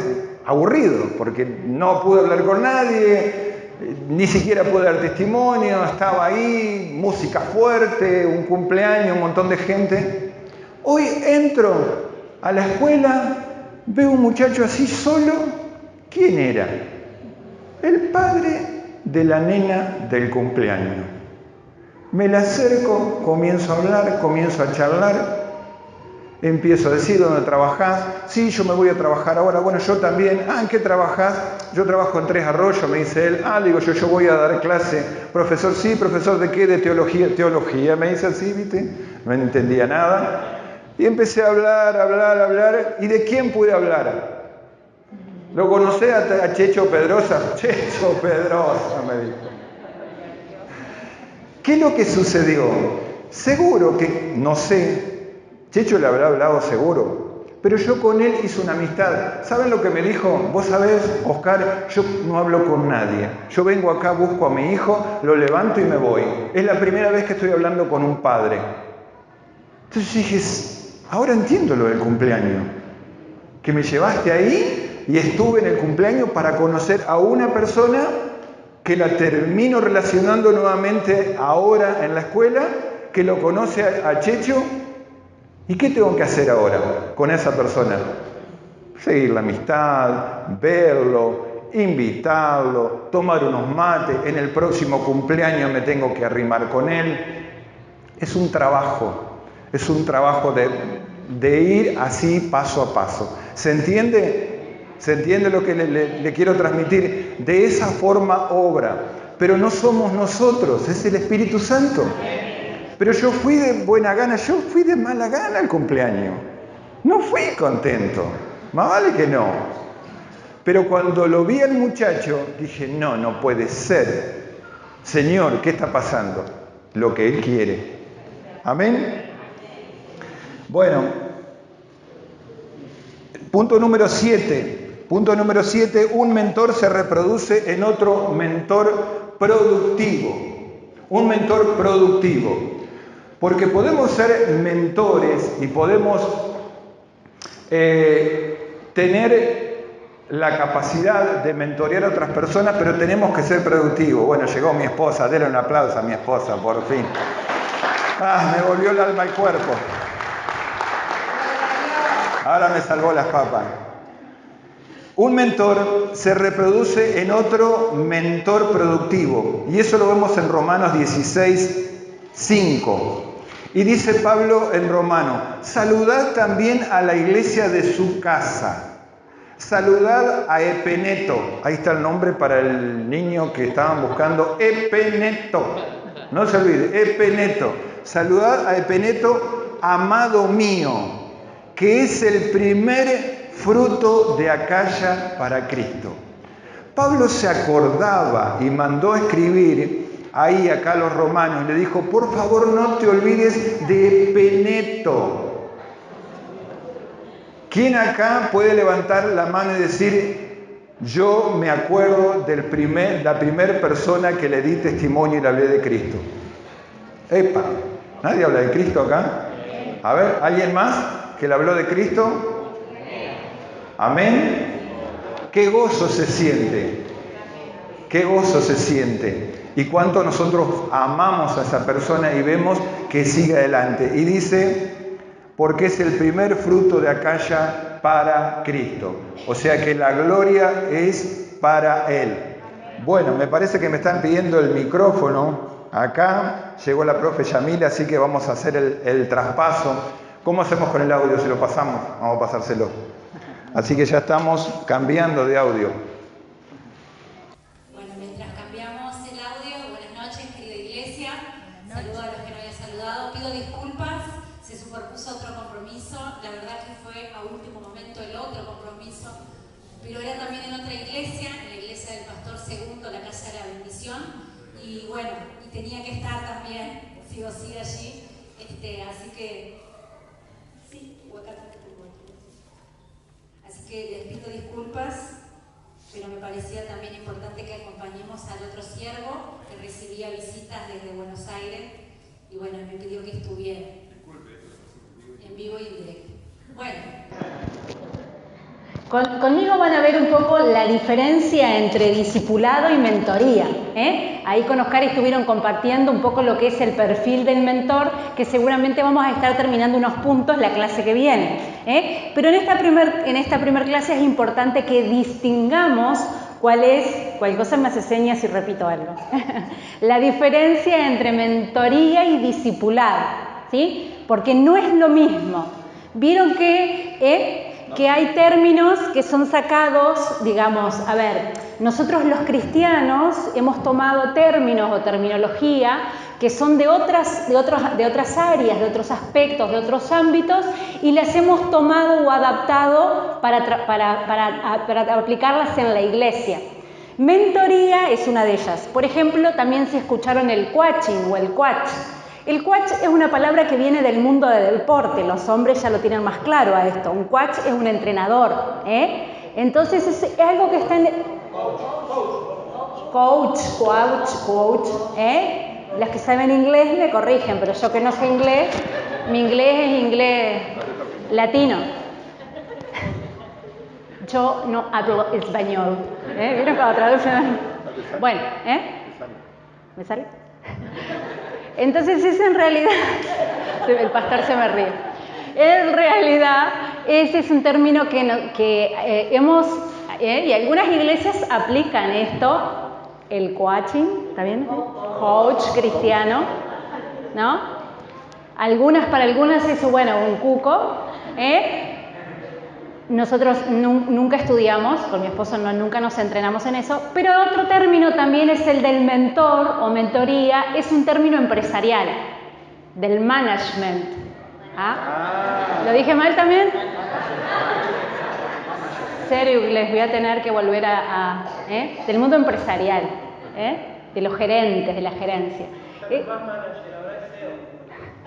aburrido, porque no pude hablar con nadie, Ni siquiera pude dar testimonio, estaba ahí, música fuerte, un cumpleaños, un montón de gente. Hoy entro a la escuela, veo un muchacho así solo. ¿Quién era? El padre de la nena del cumpleaños. Me la acerco, comienzo a hablar, comienzo a charlar. Empiezo a decir, ¿dónde trabajás? Sí, yo me voy a trabajar ahora. Bueno, yo también. Ah, ¿en qué trabajás? Yo trabajo en Tres Arroyos, me dice él. Ah, digo yo voy a dar clase. Profesor, sí, profesor, ¿de qué? De teología. Teología, me dice así, ¿viste? No entendía nada. Y empecé a hablar. ¿Y de quién pude hablar? ¿Lo conocés a Checho Pedrosa? Checho Pedrosa, me dijo. ¿Qué es lo que sucedió? Seguro que, no sé, Checho le habrá hablado seguro, pero yo con él hice una amistad. ¿Saben lo que me dijo? Vos sabés, Oscar, yo no hablo con nadie. Yo vengo acá, busco a mi hijo, lo levanto y me voy. Es la primera vez que estoy hablando con un padre. Entonces dije, ahora entiendo lo del cumpleaños. Que me llevaste ahí y estuve en el cumpleaños para conocer a una persona que la termino relacionando nuevamente ahora en la escuela, que lo conoce a Checho. ¿Y qué tengo que hacer ahora con esa persona? Seguir la amistad, verlo, invitarlo, tomar unos mates. En el próximo cumpleaños me tengo que arrimar con él. Es un trabajo de ir así paso a paso. ¿Se entiende? ¿Se entiende lo que le quiero transmitir? De esa forma obra. Pero no somos nosotros, es el Espíritu Santo. Pero yo fui de buena gana, yo fui de mala gana al cumpleaños. No fui contento. Más vale que no. Pero cuando lo vi al muchacho, dije, no puede ser. Señor, ¿qué está pasando? Lo que Él quiere. ¿Amén? Bueno, punto número 7. Punto número 7, un mentor se reproduce en otro mentor productivo. Un mentor productivo. Porque podemos ser mentores y podemos tener la capacidad de mentorear a otras personas, pero tenemos que ser productivos. Bueno, llegó mi esposa, denle un aplauso a mi esposa, por fin. Me volvió el alma al cuerpo. Ahora me salvó las papas. Un mentor se reproduce en otro mentor productivo. Y eso lo vemos en Romanos 16:5. Y dice Pablo en Romano, saludad también a la iglesia de su casa. Saludad a Epeneto. Ahí está el nombre para el niño que estaban buscando. Epeneto. No se olvide, Epeneto. Saludad a Epeneto, amado mío, que es el primer fruto de Acaya para Cristo. Pablo se acordaba y mandó a escribir ahí acá a los romanos y le dijo, por favor no te olvides de Epeneto. ¿Quién acá puede levantar la mano y decir, yo me acuerdo de la primera persona que le di testimonio y le hablé de Cristo? ¡Epa! ¿Nadie habla de Cristo acá? A ver, ¿alguien más que le habló de Cristo? Amén. ¡Qué gozo se siente! ¡Qué gozo se siente! Y cuánto nosotros amamos a esa persona y vemos que sigue adelante. Y dice, porque es el primer fruto de Acaya para Cristo. O sea que la gloria es para Él. Bueno, me parece que me están pidiendo el micrófono. Acá llegó la profe Yamila, así que vamos a hacer el traspaso. ¿Cómo hacemos con el audio si lo pasamos? Vamos a pasárselo. Así que ya estamos cambiando de audio. Bueno, mientras cambiamos el audio, buenas noches, querida iglesia. Saludo a los que no había saludado. Pido disculpas, se superpuso otro compromiso. La verdad que fue a último momento el otro compromiso. Pero era también en otra iglesia, en la iglesia del Pastor Segundo, la Casa de la Bendición. Y bueno, y tenía que estar también, sí o sí, allí. Así que, sí, así que les pido disculpas, pero me parecía también importante que acompañemos al otro siervo que recibía visitas desde Buenos Aires y bueno, me pidió que estuviera en vivo y en directo. Bueno. Conmigo van a ver un poco la diferencia entre discipulado y mentoría. Ahí con Oscar estuvieron compartiendo un poco lo que es el perfil del mentor, que seguramente vamos a estar terminando unos puntos la clase que viene. Pero en esta primer clase es importante que distingamos cualquier cosa me hace señas si repito algo. La diferencia entre mentoría y discipulado, ¿sí? Porque no es lo mismo. Vieron que hay términos que son sacados, digamos, a ver, nosotros los cristianos hemos tomado términos o terminología que son de otras áreas, de otros aspectos, de otros ámbitos, y las hemos tomado o adaptado para aplicarlas en la iglesia. Mentoría es una de ellas. Por ejemplo, también se escucharon el coaching o el coach. El coach es una palabra que viene del mundo del deporte, los hombres ya lo tienen más claro a esto. Un coach es un entrenador, Entonces es algo que está en... Coach, Las que saben inglés me corrigen, pero yo que no sé inglés, mi inglés es inglés latino. Yo no hablo español. ¿Vieron cuando traducen? Bueno, ¿me sale? Entonces es en realidad, el pastor se me ríe, en realidad ese es un término que hemos, y algunas iglesias aplican esto, el coaching, ¿está bien? Coach cristiano, ¿no? Para algunas es, bueno, un cuco, Nosotros nunca estudiamos, con mi esposo nunca nos entrenamos en eso, pero otro término también es el del mentor o mentoría, es un término empresarial, del management. ¿Lo dije mal también? Serio, les voy a tener que volver del mundo empresarial, de los gerentes, de la gerencia.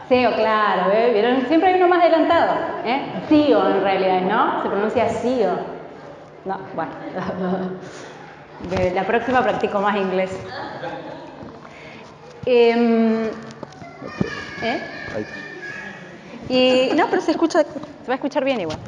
CEO, claro, ¿vieron? Siempre hay uno más adelantado, CEO en realidad, ¿no? Se pronuncia CEO. No, bueno. La próxima practico más inglés. No, pero se va a escuchar bien igual.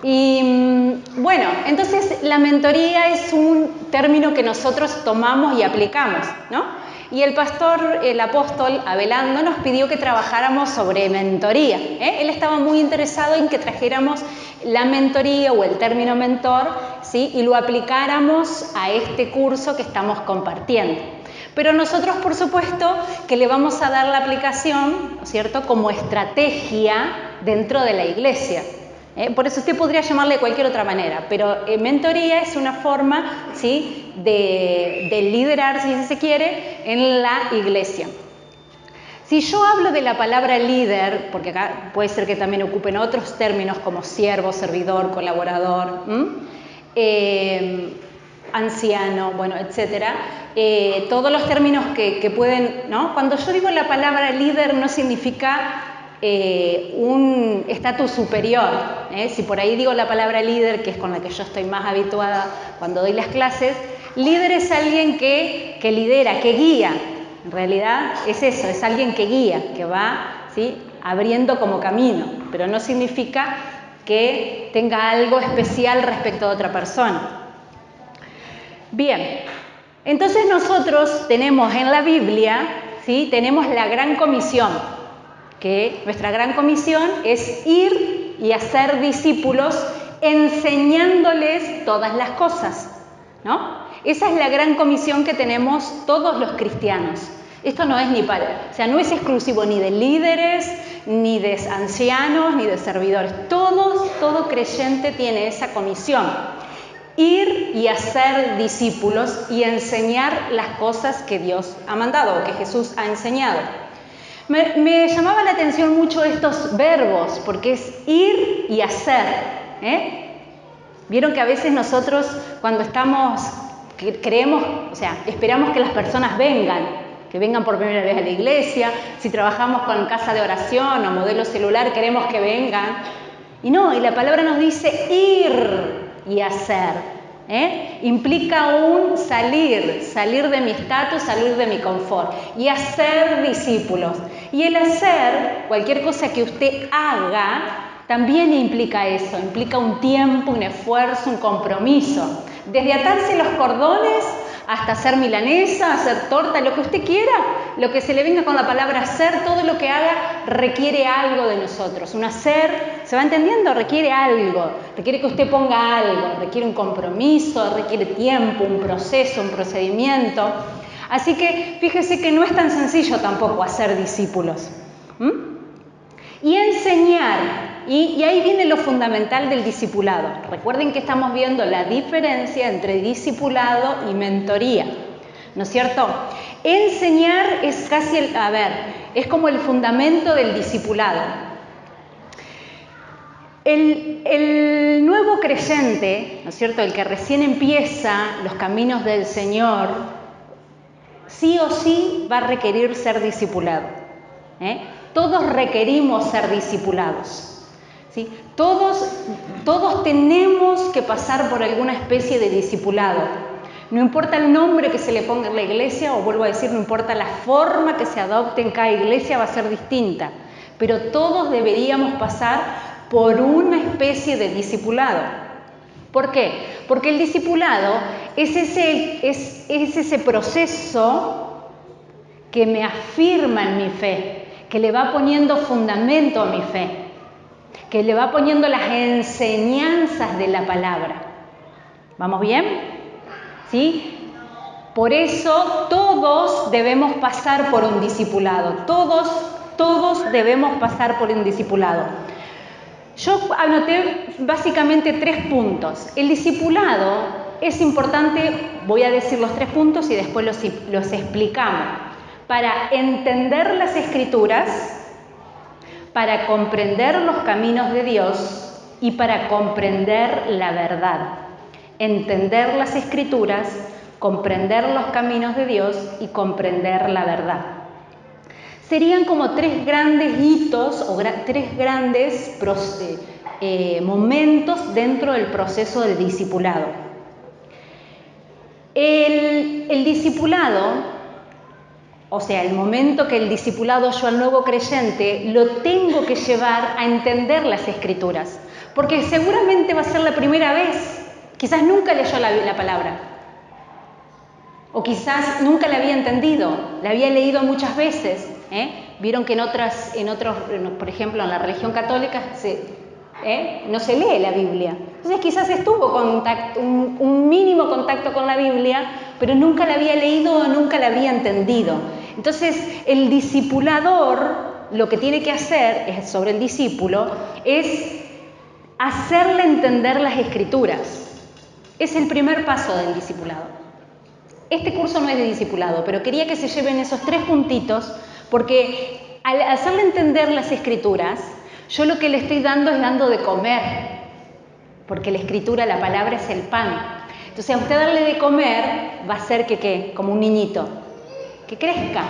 Y bueno, entonces la mentoría es un término que nosotros tomamos y aplicamos, ¿no? Y el pastor, el apóstol Abelardo, nos pidió que trabajáramos sobre mentoría. Él estaba muy interesado en que trajéramos la mentoría o el término mentor, ¿sí? Y lo aplicáramos a este curso que estamos compartiendo. Pero nosotros, por supuesto, que le vamos a dar la aplicación, ¿no es cierto?, como estrategia dentro de la iglesia. Por eso usted podría llamarle de cualquier otra manera, pero mentoría es una forma, ¿sí?, de liderar, si se quiere, en la iglesia. Si yo hablo de la palabra líder, porque acá puede ser que también ocupen otros términos como siervo, servidor, colaborador, anciano, bueno, etcétera, todos los términos que pueden, ¿no? Cuando yo digo la palabra líder no significa un estatus superior. Si por ahí digo la palabra líder, que es con la que yo estoy más habituada cuando doy las clases, líder es alguien que lidera, que guía. En realidad es eso, es alguien que guía, que va, ¿sí?, abriendo como camino, pero no significa que tenga algo especial respecto a otra persona. Bien, entonces nosotros tenemos en la Biblia, ¿sí?, tenemos la Gran Comisión, que nuestra Gran Comisión es ir y hacer discípulos enseñándoles todas las cosas, ¿no? Esa es la Gran Comisión que tenemos todos los cristianos. Esto no es no es exclusivo ni de líderes, ni de ancianos, ni de servidores. Todo creyente tiene esa comisión. Ir y hacer discípulos y enseñar las cosas que Dios ha mandado, o que Jesús ha enseñado. Me llamaba la atención mucho estos verbos, porque es ir y hacer. Vieron que a veces nosotros cuando creemos, esperamos que las personas que vengan por primera vez a la iglesia. Si trabajamos con casa de oración o modelo celular, queremos que vengan. Y la palabra nos dice ir y hacer. Implica un salir de mi estatus, salir de mi confort y hacer discípulos. Y el hacer, cualquier cosa que usted haga, también implica eso, implica un tiempo, un esfuerzo, un compromiso. Desde atarse los cordones hasta hacer milanesa, hacer torta, lo que usted quiera, lo que se le venga con la palabra hacer, todo lo que haga requiere algo de nosotros. Un hacer, ¿se va entendiendo? Requiere algo, requiere que usted ponga algo, requiere un compromiso, requiere tiempo, un proceso, un procedimiento. Así que fíjese que no es tan sencillo tampoco hacer discípulos. Y enseñar, y ahí viene lo fundamental del discipulado. Recuerden que estamos viendo la diferencia entre discipulado y mentoría, ¿no es cierto? Enseñar es casi, es como el fundamento del discipulado. El nuevo creyente, ¿no es cierto?, el que recién empieza los caminos del Señor, sí o sí va a requerir ser discipulado. Todos requerimos ser discipulados. ¿Sí? Todos tenemos que pasar por alguna especie de discipulado. No importa el nombre que se le ponga en la iglesia, o vuelvo a decir, no importa la forma que se adopte en cada iglesia, va a ser distinta. Pero todos deberíamos pasar por una especie de discipulado. ¿Por qué? Porque el discipulado es ese proceso que me afirma en mi fe, que le va poniendo fundamento a mi fe, que le va poniendo las enseñanzas de la palabra. ¿Vamos bien? ¿Sí? Por eso todos debemos pasar por un discipulado. Todos debemos pasar por un discipulado. Yo anoté básicamente 3 puntos. El discipulado es importante, voy a decir los 3 puntos y después los explicamos. Para entender las Escrituras, para comprender los caminos de Dios y para comprender la verdad. Entender las Escrituras, comprender los caminos de Dios y comprender la verdad. Serían como 3 grandes hitos o 3 grandes momentos dentro del proceso del discipulado. El discipulado, o sea, el momento que el discipulado, yo al nuevo creyente, lo tengo que llevar a entender las Escrituras. Porque seguramente va a ser la primera vez. Quizás nunca leyó la palabra. O quizás nunca la había entendido. La había leído muchas veces. Vieron que en otros, por ejemplo, en la religión católica no se lee la Biblia. Entonces quizás estuvo un mínimo contacto con la Biblia, pero nunca la había leído o nunca la había entendido. Entonces el discipulador lo que tiene que hacer sobre el discípulo es hacerle entender las Escrituras. Es el primer paso del discipulado. Este curso no es de discipulado, pero quería que se lleven esos 3 puntitos, porque al hacerle entender las Escrituras, yo lo que le estoy dando es dando de comer, porque la Escritura, la palabra es el pan. Entonces a usted darle de comer va a hacer que como un niñito, que crezca.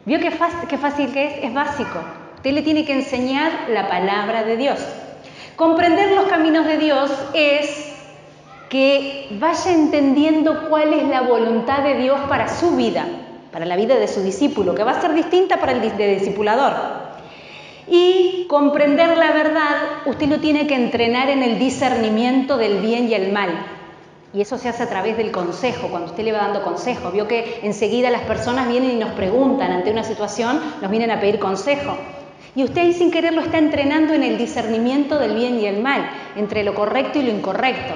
¿Vio qué fácil que es? Es básico. Usted le tiene que enseñar la palabra de Dios. Comprender los caminos de Dios es que vaya entendiendo cuál es la voluntad de Dios para su vida, para la vida de su discípulo, que va a ser distinta para el discipulador. Y comprender la verdad, usted lo tiene que entrenar en el discernimiento del bien y el mal. Y eso se hace a través del consejo, cuando usted le va dando consejo. Vio que enseguida las personas vienen y nos preguntan ante una situación, nos vienen a pedir consejo. Y usted ahí sin querer lo está entrenando en el discernimiento del bien y el mal, entre lo correcto y lo incorrecto.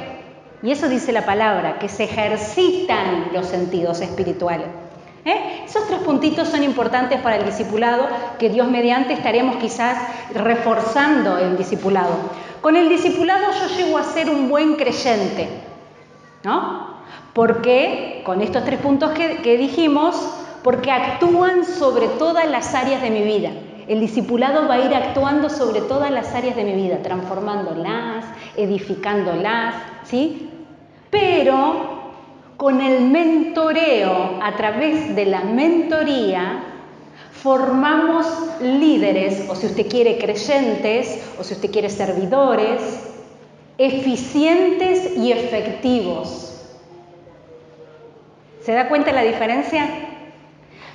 Y eso dice la palabra, que se ejercitan los sentidos espirituales. Esos 3 puntitos son importantes para el discipulado, que Dios mediante estaremos quizás reforzando el discipulado. Con el discipulado yo llego a ser un buen creyente, ¿no? Porque, con estos 3 puntos que dijimos, porque actúan sobre todas las áreas de mi vida. El discipulado va a ir actuando sobre todas las áreas de mi vida, transformándolas, edificándolas, ¿sí? Pero con el mentoreo, a través de la mentoría, formamos líderes, o si usted quiere creyentes, o si usted quiere servidores, eficientes y efectivos. ¿Se da cuenta la diferencia?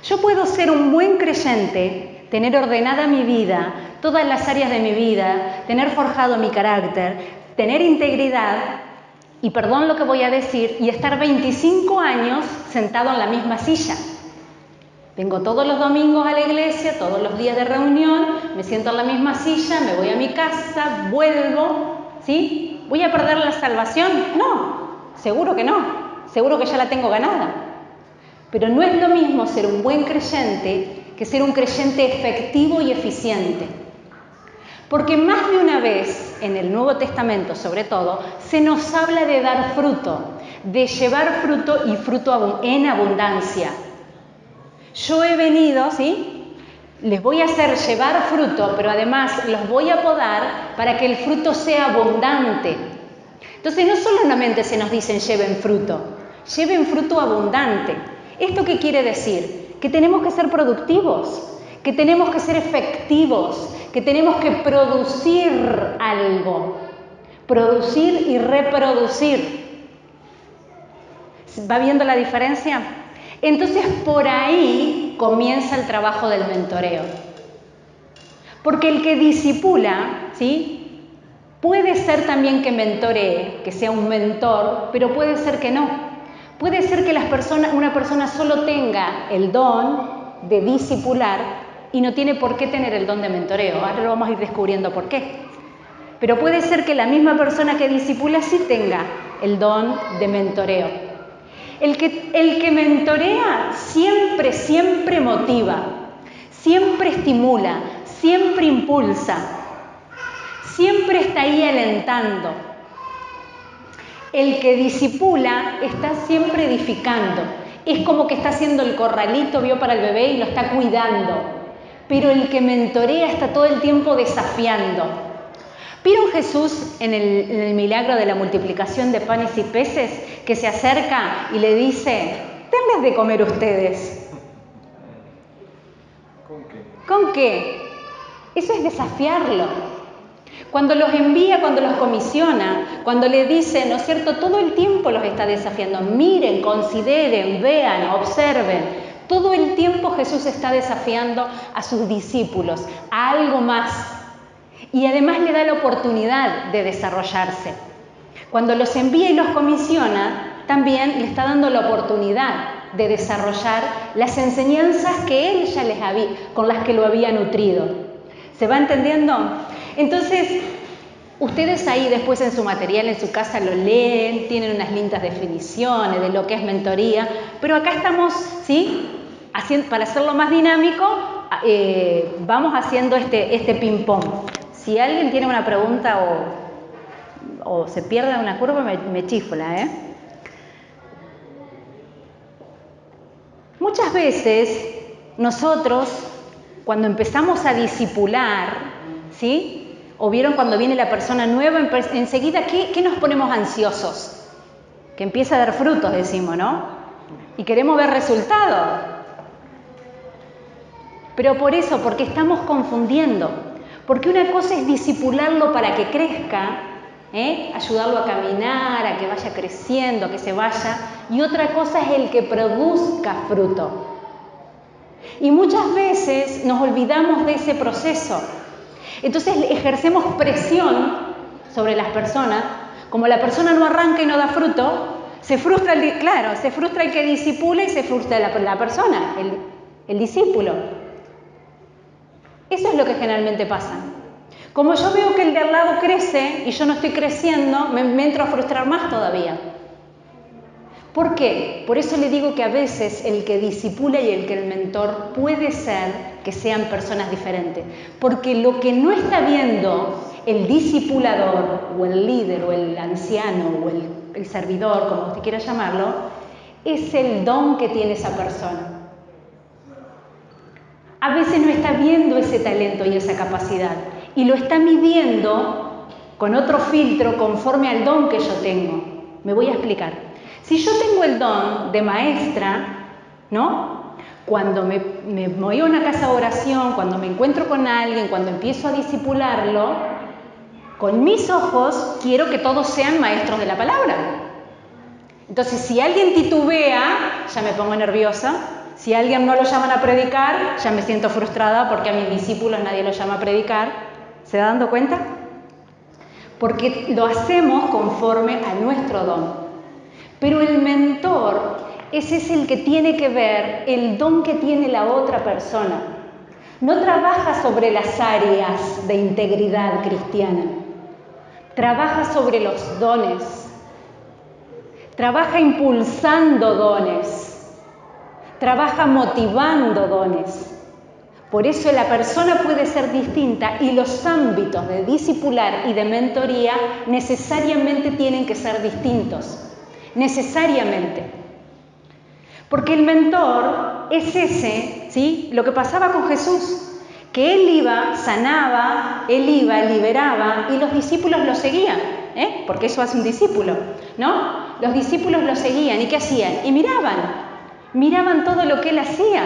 Yo puedo ser un buen creyente, tener ordenada mi vida, todas las áreas de mi vida, tener forjado mi carácter, tener integridad, y perdón lo que voy a decir, y estar 25 años sentado en la misma silla. Vengo todos los domingos a la iglesia, todos los días de reunión, me siento en la misma silla, me voy a mi casa, vuelvo, ¿sí? ¿Voy a perder la salvación? No, seguro que no, seguro que ya la tengo ganada. Pero no es lo mismo ser un buen creyente que ser un creyente efectivo y eficiente. Porque más de una vez, en el Nuevo Testamento sobre todo, se nos habla de dar fruto, de llevar fruto y fruto en abundancia. Yo he venido, ¿sí? Les voy a hacer llevar fruto, pero además los voy a podar para que el fruto sea abundante. Entonces no solamente se nos dicen lleven fruto abundante. ¿Esto qué quiere decir? Que tenemos que ser productivos, que tenemos que ser efectivos, que tenemos que producir algo, producir y reproducir. ¿Va viendo la diferencia? Entonces por ahí comienza el trabajo del mentoreo. Porque el que discipula, ¿sí? Puede ser también que mentoree, que sea un mentor, pero puede ser que no. Puede ser que una persona solo tenga el don de discipular y no tiene por qué tener el don de mentoreo. Ahora lo vamos a ir descubriendo por qué. Pero puede ser que la misma persona que discipula sí tenga el don de mentoreo. El que mentorea siempre motiva, siempre estimula, siempre impulsa, siempre está ahí alentando. El que discipula está siempre edificando. Es como que está haciendo el corralito, vio, para el bebé y lo está cuidando. Pero el que mentorea está todo el tiempo desafiando. ¿Vieron Jesús en el milagro de la multiplicación de panes y peces, que se acerca y le dice, denles de comer ustedes? ¿Con qué? ¿Con qué? Eso es desafiarlo. Cuando los envía, cuando los comisiona, cuando le dice, ¿no es cierto?, todo el tiempo los está desafiando. Miren, consideren, vean, observen. Todo el tiempo Jesús está desafiando a sus discípulos a algo más. Y además le da la oportunidad de desarrollarse. Cuando los envía y los comisiona, también le está dando la oportunidad de desarrollar las enseñanzas que él ya con las que lo había nutrido. ¿Se va entendiendo? Entonces, ustedes ahí después en su material, en su casa lo leen, tienen unas lindas definiciones de lo que es mentoría, pero acá estamos, ¿sí? Para hacerlo más dinámico, vamos haciendo este ping-pong. Si alguien tiene una pregunta o se pierde en una curva, me chifla, ¿eh? Muchas veces nosotros, cuando empezamos a discipular, ¿sí? O vieron cuando viene la persona nueva, enseguida, ¿qué nos ponemos ansiosos? Que empiece a dar frutos, decimos, ¿no? Y queremos ver resultados. Pero por eso, porque estamos confundiendo. Porque una cosa es discipularlo para que crezca, ayudarlo a caminar, a que vaya creciendo, a que se vaya, y otra cosa es el que produzca fruto. Y muchas veces nos olvidamos de ese proceso. Entonces ejercemos presión sobre las personas. Como la persona no arranca y no da fruto, se frustra el que discipula y se frustra la persona, el discípulo. Eso es lo que generalmente pasa. Como yo veo que el de al lado crece y yo no estoy creciendo, me entro a frustrar más todavía. ¿Por qué? Por eso le digo que a veces el que discipula y el el mentor puede ser que sean personas diferentes. Porque lo que no está viendo el discipulador o el líder o el anciano o el servidor, como usted quiera llamarlo, es el don que tiene esa persona. A veces no está viendo ese talento y esa capacidad y lo está midiendo con otro filtro conforme al don que yo tengo. Me voy a explicar. Si yo tengo el don de maestra, ¿no? Cuando me voy a una casa de oración, cuando me encuentro con alguien, cuando empiezo a discipularlo, con mis ojos quiero que todos sean maestros de la palabra. Entonces, si alguien titubea, ya me pongo nerviosa. Si a alguien no lo llaman a predicar, ya me siento frustrada porque a mis discípulos nadie los llama a predicar. ¿Se da dando cuenta? Porque lo hacemos conforme a nuestro don. Pero el mentor, ese es el que tiene que ver el don que tiene la otra persona. No trabaja sobre las áreas de integridad cristiana. Trabaja sobre los dones. Trabaja impulsando dones. Trabaja motivando dones. Por eso la persona puede ser distinta y los ámbitos de discipular y de mentoría necesariamente tienen que ser distintos. Necesariamente. Porque el mentor es ese, ¿sí? Lo que pasaba con Jesús, que él iba, sanaba, él iba, liberaba y los discípulos lo seguían, porque eso hace un discípulo, ¿no? Los discípulos lo seguían y ¿qué hacían? Y miraban todo lo que él hacía.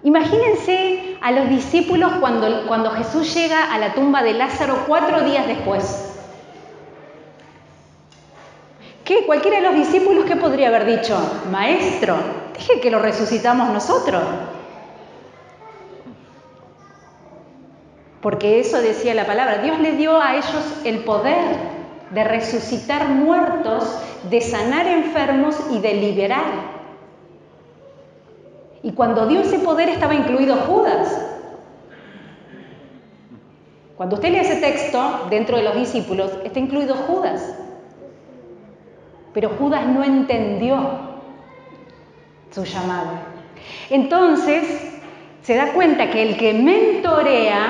Imagínense a los discípulos cuando Jesús llega a la tumba de Lázaro 4 días después. ¿Qué? Cualquiera de los discípulos, ¿qué podría haber dicho? Maestro, deje que lo resucitamos nosotros. Porque eso decía la palabra. Dios le dio a ellos el poder de resucitar muertos, de sanar enfermos y de liberar. Y cuando dio ese poder estaba incluido Judas. Cuando usted lee ese texto, dentro de los discípulos, está incluido Judas. Pero Judas no entendió su llamado. Entonces, se da cuenta que el que mentorea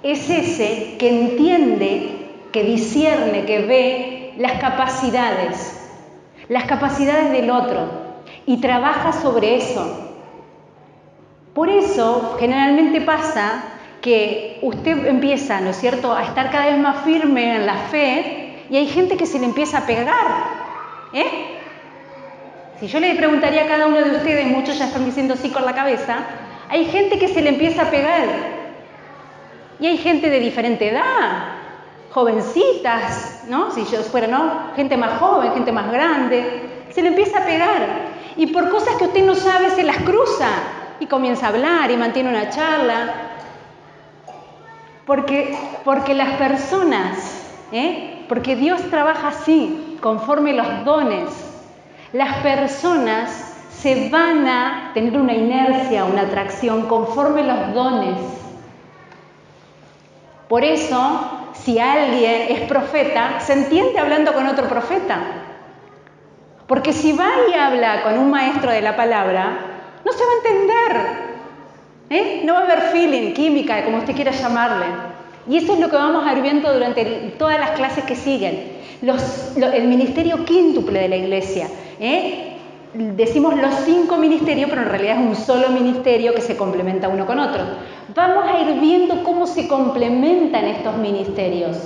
es ese que entiende, que discierne, que ve las capacidades del otro y trabaja sobre eso. Por eso, generalmente pasa que usted empieza, ¿no es cierto?, a estar cada vez más firme en la fe y hay gente que se le empieza a pegar. Si yo le preguntaría a cada uno de ustedes, muchos ya están diciendo sí con la cabeza, hay gente que se le empieza a pegar. Y hay gente de diferente edad, jovencitas, ¿no? Si yo fuera, ¿no? Gente más joven, gente más grande, se le empieza a pegar. Y por cosas que usted no sabe se las cruza y comienza a hablar y mantiene una charla. Porque las personas, porque Dios trabaja así, conforme los dones. Las personas se van a tener una inercia, una atracción conforme los dones. Por eso, si alguien es profeta, se entiende hablando con otro profeta. Porque si va y habla con un maestro de la palabra, no se va a entender. No va a haber feeling, química, como usted quiera llamarle. Y eso es lo que vamos a ir viendo durante todas las clases que siguen. El ministerio quíntuple de la iglesia. Decimos los 5 ministerios, pero en realidad es un solo ministerio que se complementa uno con otro. Vamos a ir viendo cómo se complementan estos ministerios,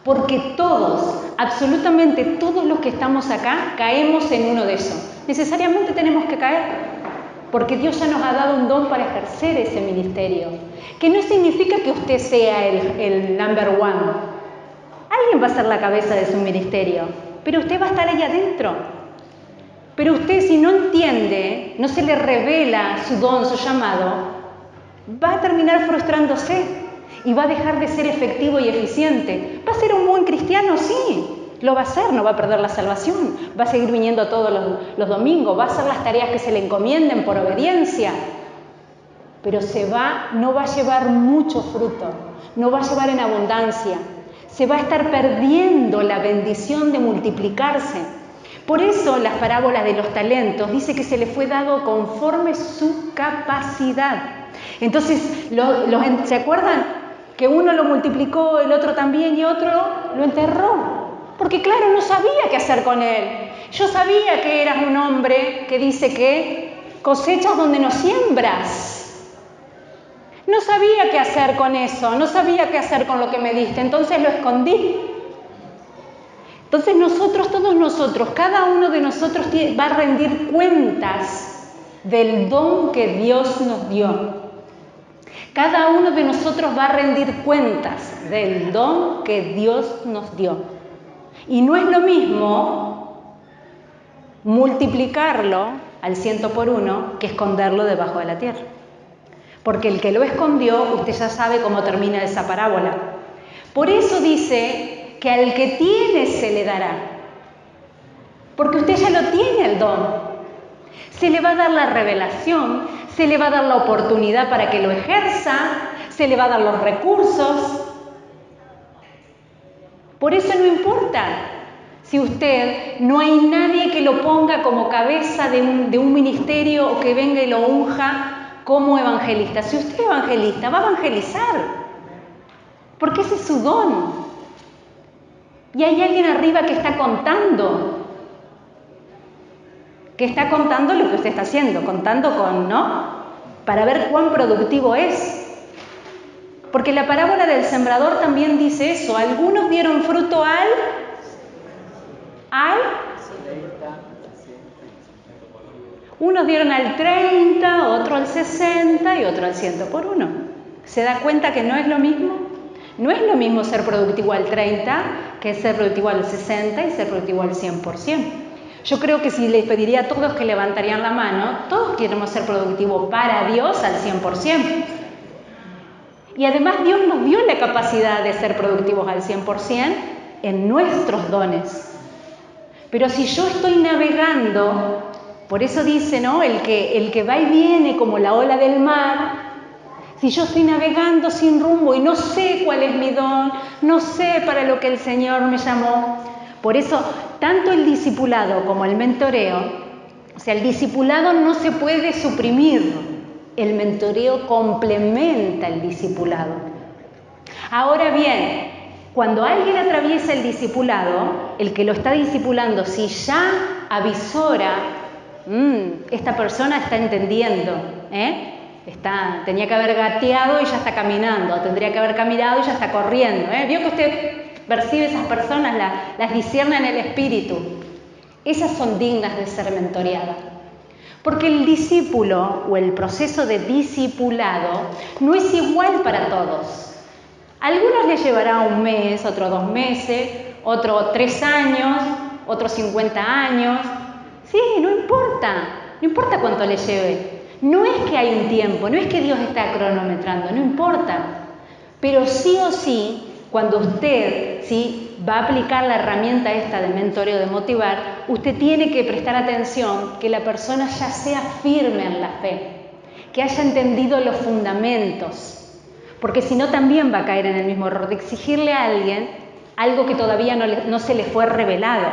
porque todos, absolutamente todos los que estamos acá, caemos en uno de esos. Necesariamente tenemos que caer, porque Dios ya nos ha dado un don para ejercer ese ministerio, que no significa que usted sea el number one. Alguien va a ser la cabeza de su ministerio, pero usted va a estar ahí adentro. Pero usted, si no entiende, no se le revela su don, su llamado, va a terminar frustrándose y va a dejar de ser efectivo y eficiente. ¿Va a ser un buen cristiano? Sí, lo va a ser, no va a perder la salvación, va a seguir viniendo todos los domingos, va a hacer las tareas que se le encomienden por obediencia, pero no va a llevar mucho fruto, no va a llevar en abundancia, se va a estar perdiendo la bendición de multiplicarse. Por eso las parábolas de los talentos dice que se le fue dado conforme su capacidad. Entonces, ¿se acuerdan? Que uno lo multiplicó, el otro también y otro lo enterró. Porque claro, no sabía qué hacer con él. Yo sabía que eras un hombre que dice que cosechas donde no siembras. No sabía qué hacer con eso, no sabía qué hacer con lo que me diste, entonces lo escondí. Entonces todos nosotros, cada uno de nosotros va a rendir cuentas del don que Dios nos dio. Cada uno de nosotros va a rendir cuentas del don que Dios nos dio. Y no es lo mismo multiplicarlo al 100 por 1 que esconderlo debajo de la tierra. Porque el que lo escondió, usted ya sabe cómo termina esa parábola. Por eso dice que al que tiene se le dará. Porque usted ya lo tiene el don. Se le va a dar la revelación, se le va a dar la oportunidad para que lo ejerza, se le va a dar los recursos. Por eso no importa si usted no hay nadie que lo ponga como cabeza de un ministerio o que venga y lo unja como evangelista. Si usted es evangelista, va a evangelizar, porque ese es su don. Y hay alguien arriba que está contando lo que usted está haciendo, contando con, ¿no? Para ver cuán productivo es. Porque la parábola del sembrador también dice eso. Algunos dieron fruto al unos dieron al 30, otro al 60 y otro al 100 por 1. ¿Se da cuenta que no es lo mismo? No es lo mismo ser productivo al 30 que ser productivo al 60 y ser productivo al 100%. Yo creo que si les pediría a todos que levantarían la mano, todos queremos ser productivos para Dios al 100%. Y además Dios nos dio la capacidad de ser productivos al 100% en nuestros dones. Pero si yo estoy navegando, por eso dice, ¿no? El que va y viene como la ola del mar, si yo estoy navegando sin rumbo y no sé cuál es mi don, no sé para lo que el Señor me llamó. Por eso, tanto el discipulado como el mentoreo, o sea, el discipulado no se puede suprimir, el mentoreo complementa el discipulado. Ahora bien, cuando alguien atraviesa el discipulado, el que lo está discipulando, si ya avisora, esta persona está entendiendo, tenía que haber gateado y ya está caminando, tendría que haber caminado y ya está corriendo. Vio que usted percibe esas personas, las discierne en el espíritu. Esas son dignas de ser mentoreadas. Porque el discípulo o el proceso de discipulado no es igual para todos. A algunos les llevará 1 mes, otro 2 meses, otro 3 años, otro 50 años. Sí, no importa cuánto les lleve. No es que hay un tiempo, no es que Dios está cronometrando, no importa. Pero sí o sí, cuando usted va a aplicar la herramienta esta de mentoreo, de motivar, usted tiene que prestar atención que la persona ya sea firme en la fe, que haya entendido los fundamentos. Porque si no, también va a caer en el mismo error de exigirle a alguien algo que todavía no se le fue revelado.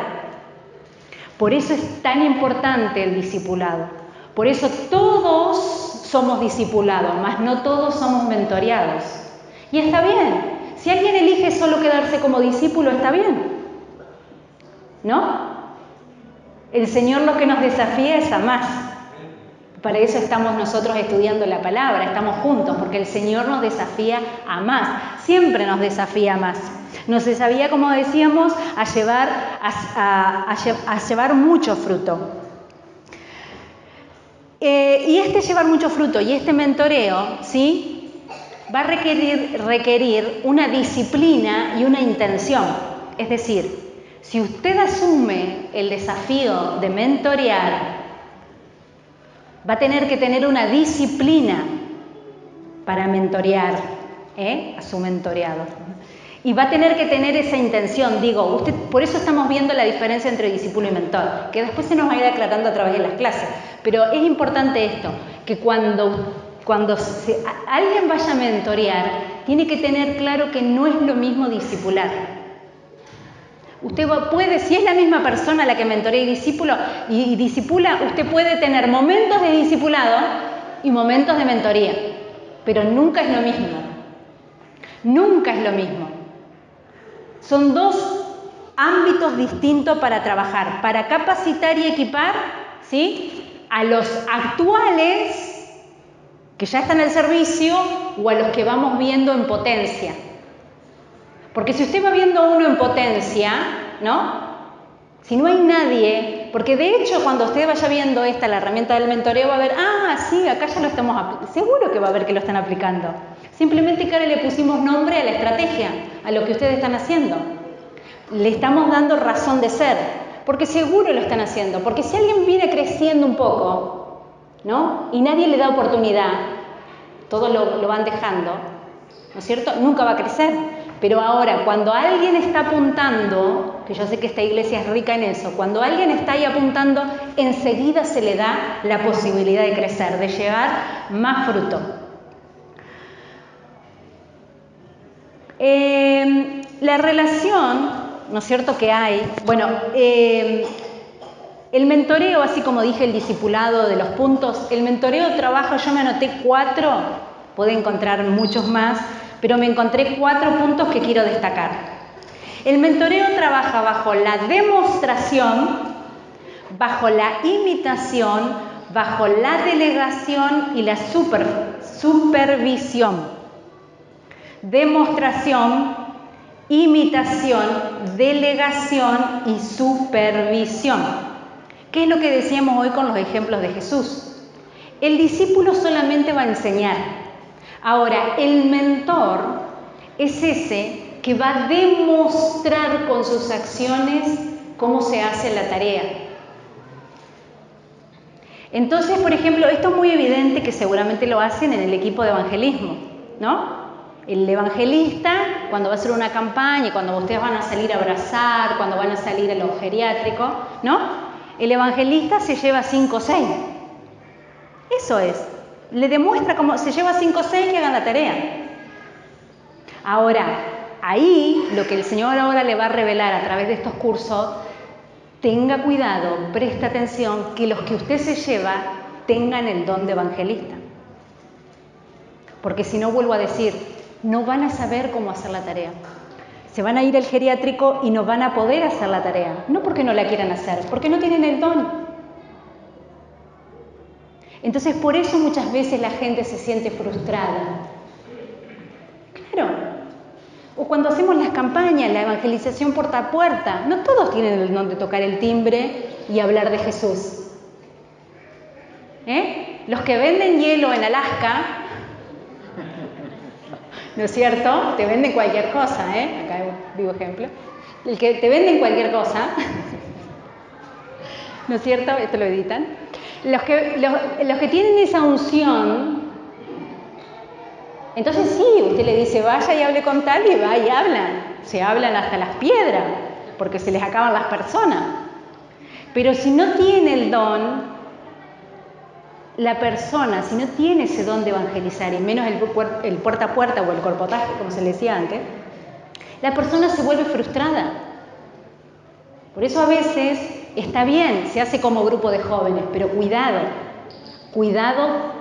Por eso es tan importante el discipulado. Por eso todos somos discipulados, mas no todos somos mentoreados. Y está bien. Si alguien elige solo quedarse como discípulo, está bien. ¿No? El Señor lo que nos desafía es a más. Para eso estamos nosotros estudiando la palabra, estamos juntos, porque el Señor nos desafía a más, siempre nos desafía a más. Nos desafía, como decíamos, a llevar mucho fruto. Y este llevar mucho fruto y este mentoreo, ¿sí? Va a requerir una disciplina y una intención. Es decir, si usted asume el desafío de mentorear, va a tener que tener una disciplina para mentorear a su mentoreado. Y va a tener que tener esa intención. Por eso estamos viendo la diferencia entre discípulo y mentor, que después se nos va a ir aclarando a través de las clases. Pero es importante esto, que cuando alguien vaya a mentorear, tiene que tener claro que no es lo mismo discipular. Usted puede, si es la misma persona la que mentorea y discipula, usted puede tener momentos de discipulado y momentos de mentoría, pero nunca es lo mismo. Nunca es lo mismo. Son 2 ámbitos distintos para trabajar, para capacitar y equipar, ¿sí?, a los actuales que ya están en el servicio o a los que vamos viendo en potencia. Porque si usted va viendo a uno en potencia, ¿no? Si no hay nadie, porque de hecho cuando usted vaya viendo la herramienta del mentoreo va a ver, sí, acá ya lo estamos aplicando. Seguro que va a ver que lo están aplicando. Simplemente que ahora le pusimos nombre a la estrategia, a lo que ustedes están haciendo. Le estamos dando razón de ser. porque seguro lo están haciendo, porque si alguien viene creciendo un poco, ¿no? Y nadie le da oportunidad, todo lo van dejando, ¿no es cierto? Nunca va a crecer. Pero ahora, cuando alguien está apuntando, que yo sé que esta iglesia es rica en eso, cuando alguien está ahí apuntando, enseguida se le da la posibilidad de crecer, de llevar más fruto. La relación, ¿no es cierto?, que hay, bueno, el mentoreo, así como dije, el discipulado de los puntos, el mentoreo trabaja, yo me anoté 4, puede encontrar muchos más, pero me encontré 4 puntos que quiero destacar. El mentoreo trabaja bajo la demostración, bajo la imitación, bajo la delegación y la supervisión. Demostración, imitación, delegación y supervisión. ¿Qué es lo que decíamos hoy con los ejemplos de Jesús? El discípulo solamente va a enseñar. Ahora, el mentor es ese que va a demostrar con sus acciones cómo se hace la tarea. Entonces, por ejemplo, esto es muy evidente que seguramente lo hacen en el equipo de evangelismo, ¿no? El evangelista, cuando va a hacer una campaña, cuando ustedes van a salir a abrazar, cuando van a salir a lo geriátrico, ¿no? El evangelista se lleva 5 o 6. Eso es. Le demuestra cómo se lleva 5 o 6 que hagan la tarea. Ahora, ahí lo que el Señor ahora le va a revelar a través de estos cursos, tenga cuidado, preste atención, que los que usted se lleva tengan el don de evangelista. Porque si no, vuelvo a decir, no van a saber cómo hacer la tarea. Se van a ir al geriátrico y no van a poder hacer la tarea. No porque no la quieran hacer, porque no tienen el don. Entonces, por eso muchas veces la gente se siente frustrada. Claro. O cuando hacemos las campañas, la evangelización puerta a puerta, no todos tienen el don de tocar el timbre y hablar de Jesús. Los que venden hielo en Alaska, ¿no es cierto? Te venden cualquier cosa, Acá digo ejemplo. El que te venden cualquier cosa, ¿no es cierto? Esto lo editan. Los que tienen esa unción, entonces sí, usted le dice, vaya y hable con tal, y va y hablan. Se hablan hasta las piedras, porque se les acaban las personas. Pero si no tiene el don, la persona, si no tiene ese don de evangelizar, y menos el puerta a puerta o el corpotaje, como se le decía antes, la persona se vuelve frustrada. Por eso a veces está bien, se hace como grupo de jóvenes, pero cuidado,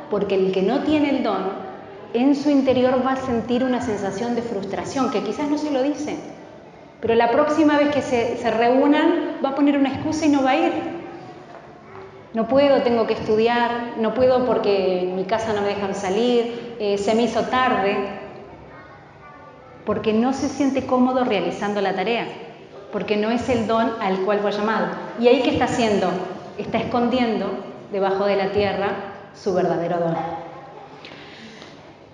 porque el que no tiene el don, en su interior va a sentir una sensación de frustración, que quizás no se lo dice, pero la próxima vez que se reúnan, va a poner una excusa y no va a ir. No puedo, tengo que estudiar, no puedo porque en mi casa no me dejan salir, se me hizo tarde, porque no se siente cómodo realizando la tarea, porque no es el don al cual fue llamado. ¿Y ahí qué está haciendo? Está escondiendo debajo de la tierra su verdadero don.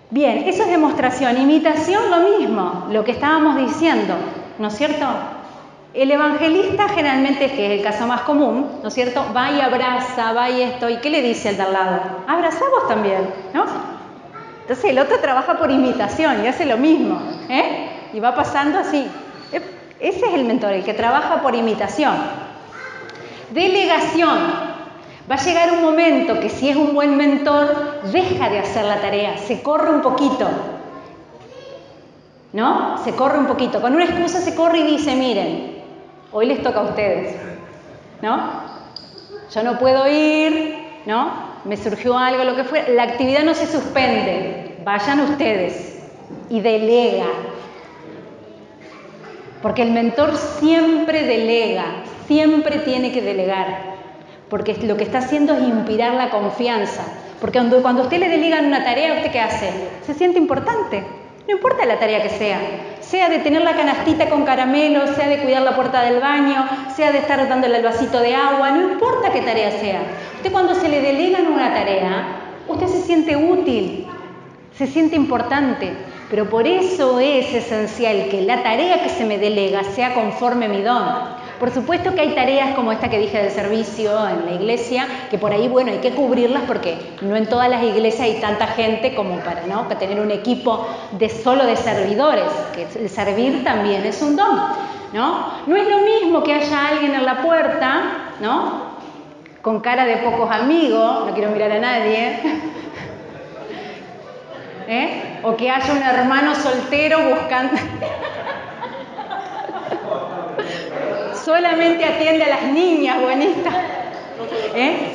Bien, eso es demostración. Imitación, lo mismo, lo que estábamos diciendo, ¿no es cierto? El evangelista generalmente, que es el caso más común, ¿no es cierto? Va y abraza, va y esto, ¿y qué le dice al de al lado? Abraza vos también, ¿no? Entonces el otro trabaja por imitación y hace lo mismo, y va pasando así. Ese es el mentor, el que trabaja por imitación. Delegación. Va a llegar un momento que si es un buen mentor, deja de hacer la tarea, se corre un poquito, ¿no? Se corre un poquito. Con una excusa se corre y dice, miren, hoy les toca a ustedes, ¿no? Yo no puedo ir, ¿no? Me surgió algo, lo que fuera. La actividad no se suspende, vayan ustedes y delega. Porque el mentor siempre delega, siempre tiene que delegar. Porque lo que está haciendo es inspirar la confianza. Porque cuando usted le delegan una tarea, ¿usted qué hace? Se siente importante. No importa la tarea que sea. Sea de tener la canastita con caramelo, sea de cuidar la puerta del baño, sea de estar dándole el vasito de agua, no importa qué tarea sea. Usted cuando se le delegan una tarea, usted se siente útil, se siente importante. Pero por eso es esencial que la tarea que se me delega sea conforme a mi don. Por supuesto que hay tareas como esta que dije del servicio en la iglesia, que por ahí, bueno, hay que cubrirlas porque no en todas las iglesias hay tanta gente como para, ¿no?, que tener un equipo solo de servidores, que el servir también es un don, ¿no? No es lo mismo que haya alguien en la puerta, ¿no?, con cara de pocos amigos, no quiero mirar a nadie, o que haya un hermano soltero buscando... Solamente atiende a las niñas, buenistas.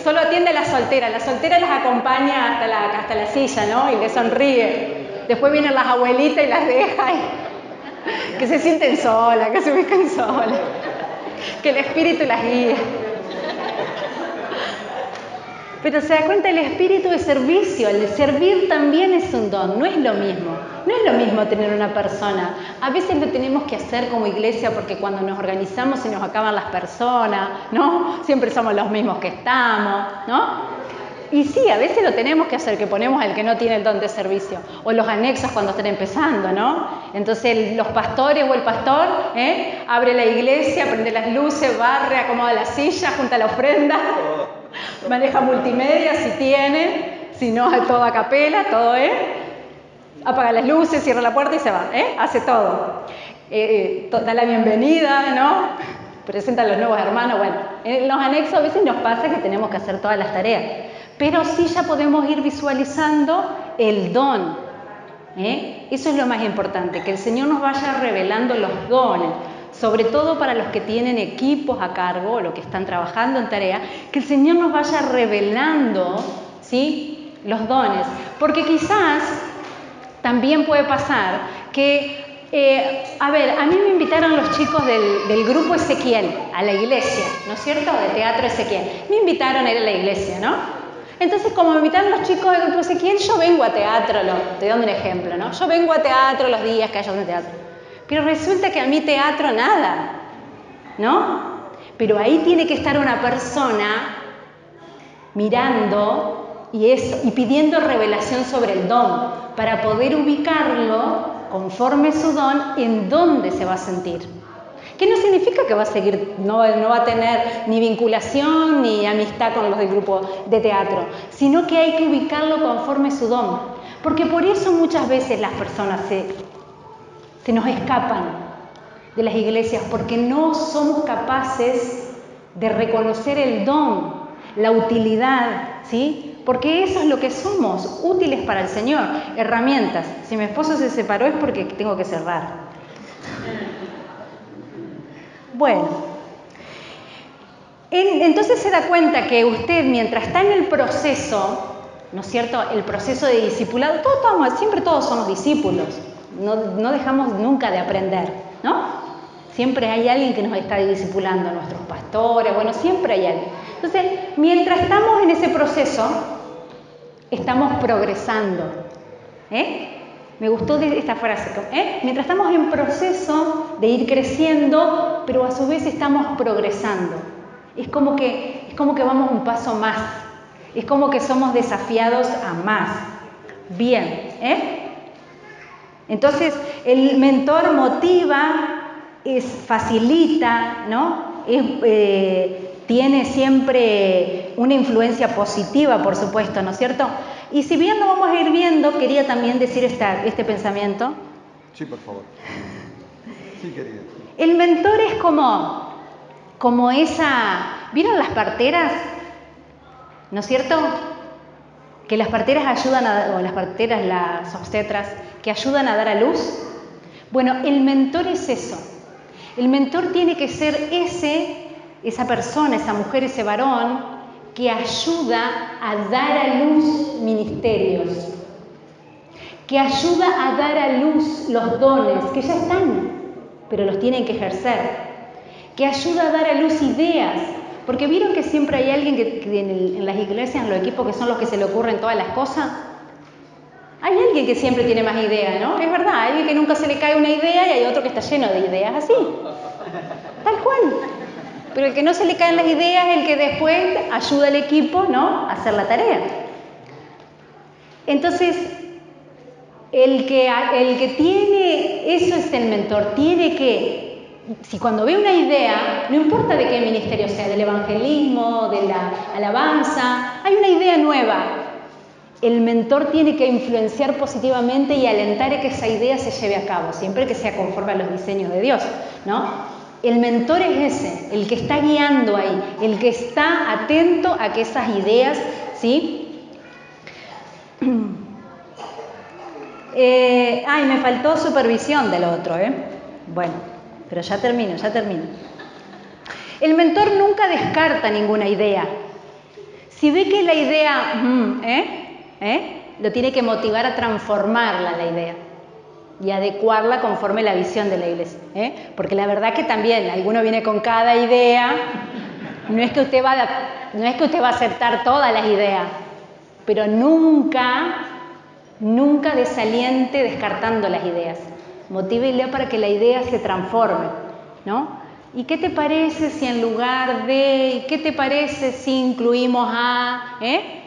Solo atiende a las solteras las acompaña hasta la silla, ¿no? Y le sonríe. Después vienen las abuelitas y las deja, que se sienten solas, que se ubican solas, que el espíritu las guía. Pero se da cuenta, el espíritu de servicio, el de servir también es un don, no es lo mismo. No es lo mismo tener una persona. A veces lo tenemos que hacer como iglesia porque cuando nos organizamos se nos acaban las personas, ¿no? Siempre somos los mismos que estamos, ¿no? Y sí, a veces lo tenemos que hacer, que ponemos al que no tiene el don de servicio. O los anexos cuando están empezando, ¿no? Entonces los pastores o el pastor abre la iglesia, prende las luces, barre, acomoda la silla, junta la ofrenda, maneja multimedia si tiene, si no, todo a capela, todo, apaga las luces, cierra la puerta y se va, hace todo. Da la bienvenida, ¿no? Presenta a los nuevos hermanos. Bueno, en los anexos a veces nos pasa que tenemos que hacer todas las tareas, pero sí ya podemos ir visualizando el don. Eso es lo más importante, que el Señor nos vaya revelando los dones, sobre todo para los que tienen equipos a cargo o los que están trabajando en tarea, que el Señor nos vaya revelando, ¿sí?, los dones, porque quizás también puede pasar que, a mí me invitaron los chicos del grupo Ezequiel a la iglesia, ¿no es cierto?, de Teatro Ezequiel. Me invitaron a ir a la iglesia, ¿no? Entonces, como me invitaron los chicos del grupo Ezequiel, yo vengo a teatro, te doy un ejemplo, ¿no? Yo vengo a teatro los días que haya un teatro. Pero resulta que a mí teatro nada, ¿no? Pero ahí tiene que estar una persona mirando y pidiendo revelación sobre el don, para poder ubicarlo conforme su don en dónde se va a sentir. Que no significa que va a seguir, no va a tener ni vinculación ni amistad con los del grupo de teatro, sino que hay que ubicarlo conforme su don. Porque por eso muchas veces las personas se nos escapan de las iglesias, porque no somos capaces de reconocer el don, la utilidad, ¿sí? Porque eso es lo que somos, útiles para el Señor, herramientas. Si mi esposo se separó es porque tengo que cerrar. Bueno, entonces se da cuenta que usted, mientras está en el proceso, ¿no es cierto?, el proceso de discipulado, siempre todos somos discípulos, no dejamos nunca de aprender, ¿no? Siempre hay alguien que nos está discipulando, nuestros pastores, bueno, siempre hay alguien. Entonces, mientras estamos en ese proceso, estamos progresando. Me gustó esta frase, mientras estamos en proceso de ir creciendo, pero a su vez estamos progresando. Es como que vamos un paso más. Es como que somos desafiados a más. Bien, Entonces, el mentor motiva, facilita, ¿no? Tiene siempre una influencia positiva, por supuesto, ¿no es cierto? Y si bien lo vamos a ir viendo, quería también decir este pensamiento. Sí, por favor. Sí, querida. El mentor es como esa... ¿Vieron las parteras? ¿No es cierto? Que las parteras ayudan las obstetras, que ayudan a dar a luz. Bueno, el mentor es eso. El mentor tiene que ser esa persona, esa mujer, ese varón que ayuda a dar a luz ministerios, que ayuda a dar a luz los dones que ya están, pero los tienen que ejercer, que ayuda a dar a luz ideas, porque vieron que siempre hay alguien que en las iglesias, en los equipos, que son los que se le ocurren todas las cosas. Hay alguien que siempre tiene más ideas, ¿no? Es verdad, hay alguien que nunca se le cae una idea y hay otro que está lleno de ideas, así, tal cual. Pero el que no se le caen las ideas es el que después ayuda al equipo, ¿no?, a hacer la tarea. Entonces, el que tiene, eso es el mentor, tiene que si cuando ve una idea, no importa de qué ministerio sea, del evangelismo, de la alabanza, hay una idea nueva, el mentor tiene que influenciar positivamente y alentar a que esa idea se lleve a cabo, siempre que sea conforme a los diseños de Dios, ¿no? El mentor es ese, el que está guiando ahí, el que está atento a que esas ideas, ¿sí? Y me faltó supervisión del otro, Bueno, pero ya termino. El mentor nunca descarta ninguna idea. Si ve que la idea, lo tiene que motivar a transformarla la idea y adecuarla conforme la visión de la iglesia, porque la verdad que también alguno viene con cada idea, no es que usted va a aceptar todas las ideas, pero nunca desaliente descartando las ideas, motívele para que la idea se transforme, ¿no? ¿Y qué te parece si en lugar de, qué te parece si incluimos a,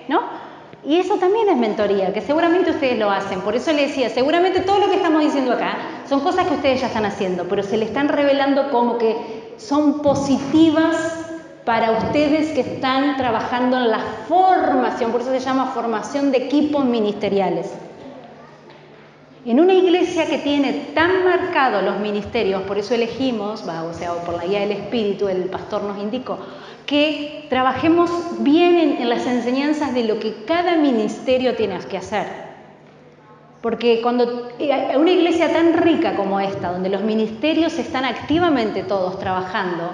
¿no? Y eso también es mentoría, que seguramente ustedes lo hacen. Por eso les decía, seguramente todo lo que estamos diciendo acá son cosas que ustedes ya están haciendo, pero se le están revelando como que son positivas para ustedes que están trabajando en la formación, por eso se llama formación de equipos ministeriales. En una iglesia que tiene tan marcados los ministerios, por eso elegimos, por la guía del Espíritu, el pastor nos indicó, que trabajemos bien en las enseñanzas de lo que cada ministerio tiene que hacer. Porque cuando hay una iglesia tan rica como esta, donde los ministerios están activamente todos trabajando,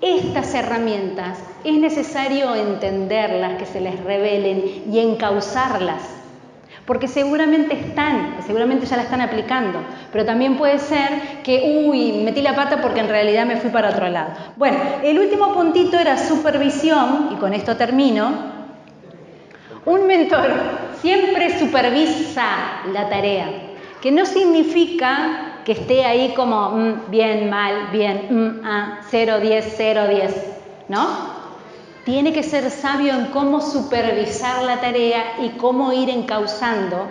estas herramientas es necesario entenderlas, que se les revelen y encauzarlas. Porque seguramente ya la están aplicando, pero también puede ser que, metí la pata porque en realidad me fui para otro lado. Bueno, el último puntito era supervisión, y con esto termino. Un mentor siempre supervisa la tarea, que no significa que esté ahí como bien, mal, bien, 0, 10, 0, 10, ¿no? Tiene que ser sabio en cómo supervisar la tarea y cómo ir encauzando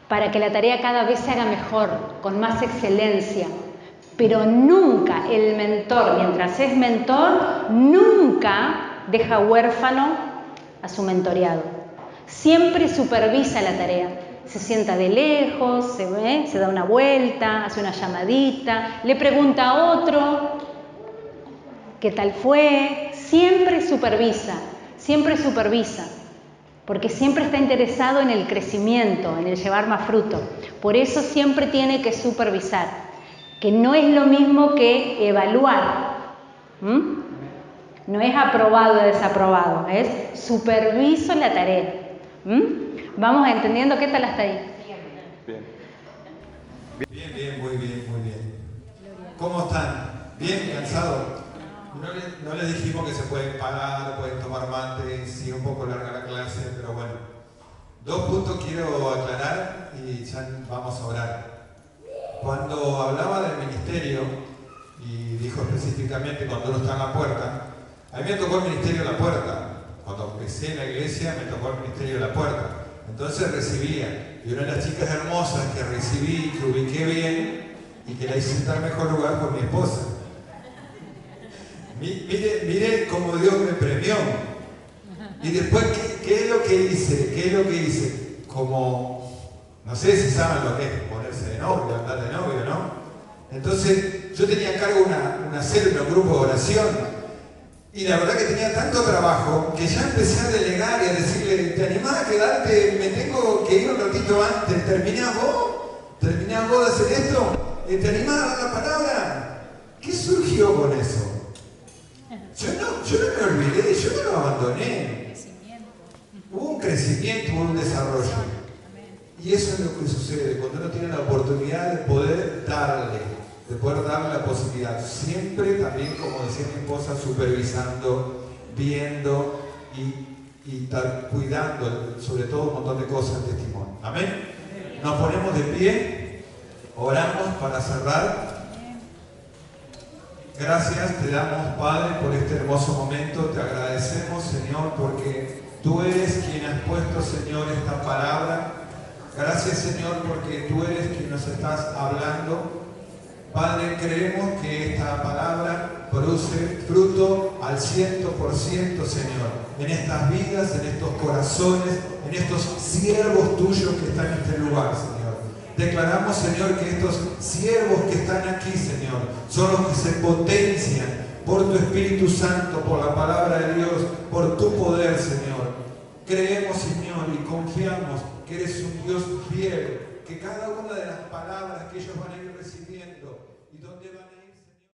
para que la tarea cada vez se haga mejor, con más excelencia. Pero nunca el mentor, mientras es mentor, nunca deja huérfano a su mentoreado. Siempre supervisa la tarea. Se sienta de lejos, se da una vuelta, hace una llamadita, le pregunta a otro qué tal fue. Siempre supervisa, porque siempre está interesado en el crecimiento, en el llevar más fruto. Por eso siempre tiene que supervisar, que no es lo mismo que evaluar. No es aprobado o desaprobado, es superviso la tarea. ¿Vamos entendiendo qué tal hasta ahí? Bien, muy bien. ¿Cómo están? ¿Bien? ¿Cansados? No les dijimos que se pueden parar, pueden tomar mate, sí, un poco larga la clase, pero bueno. 2 puntos quiero aclarar y ya vamos a orar. Cuando hablaba del ministerio, y dijo específicamente cuando uno está en la puerta, a mí me tocó el ministerio de la puerta. Cuando empecé en la iglesia me tocó el ministerio de la puerta. Entonces recibía, y una de las chicas hermosas que recibí, que ubiqué bien y que la hice sentar en mejor lugar fue mi esposa. Mire cómo Dios me premió. Y después, ¿qué es lo que hice? Como, no sé si saben lo que es ponerse de novio, andar de novio, ¿no? Entonces, yo tenía a cargo una célula, un grupo de oración. Y la verdad que tenía tanto trabajo que ya empecé a delegar y a decirle, ¿te animás a quedarte? Me tengo que ir un ratito antes. ¿Terminás vos de hacer esto? ¿Te animás a dar la palabra? ¿Qué surgió con eso? Yo no me olvidé, yo no lo abandoné. Hubo un crecimiento, hubo un desarrollo. Y eso es lo que sucede cuando uno tiene la oportunidad de poder darle la posibilidad. Siempre también, como decía mi esposa, supervisando, viendo y cuidando, sobre todo un montón de cosas en testimonio. Amén. Nos ponemos de pie, oramos para cerrar. Gracias te damos, Padre, por este hermoso momento. Te agradecemos, Señor, porque tú eres quien has puesto, Señor, esta palabra. Gracias, Señor, porque tú eres quien nos estás hablando. Padre, creemos que esta palabra produce fruto al 100%, Señor, en estas vidas, en estos corazones, en estos siervos tuyos que están en este lugar, Señor. Declaramos, Señor, que estos siervos que están aquí, Señor, son los que se potencian por tu Espíritu Santo, por la palabra de Dios, por tu poder, Señor. Creemos, Señor, y confiamos que eres un Dios fiel, que cada una de las palabras que ellos van a ir recibiendo y donde van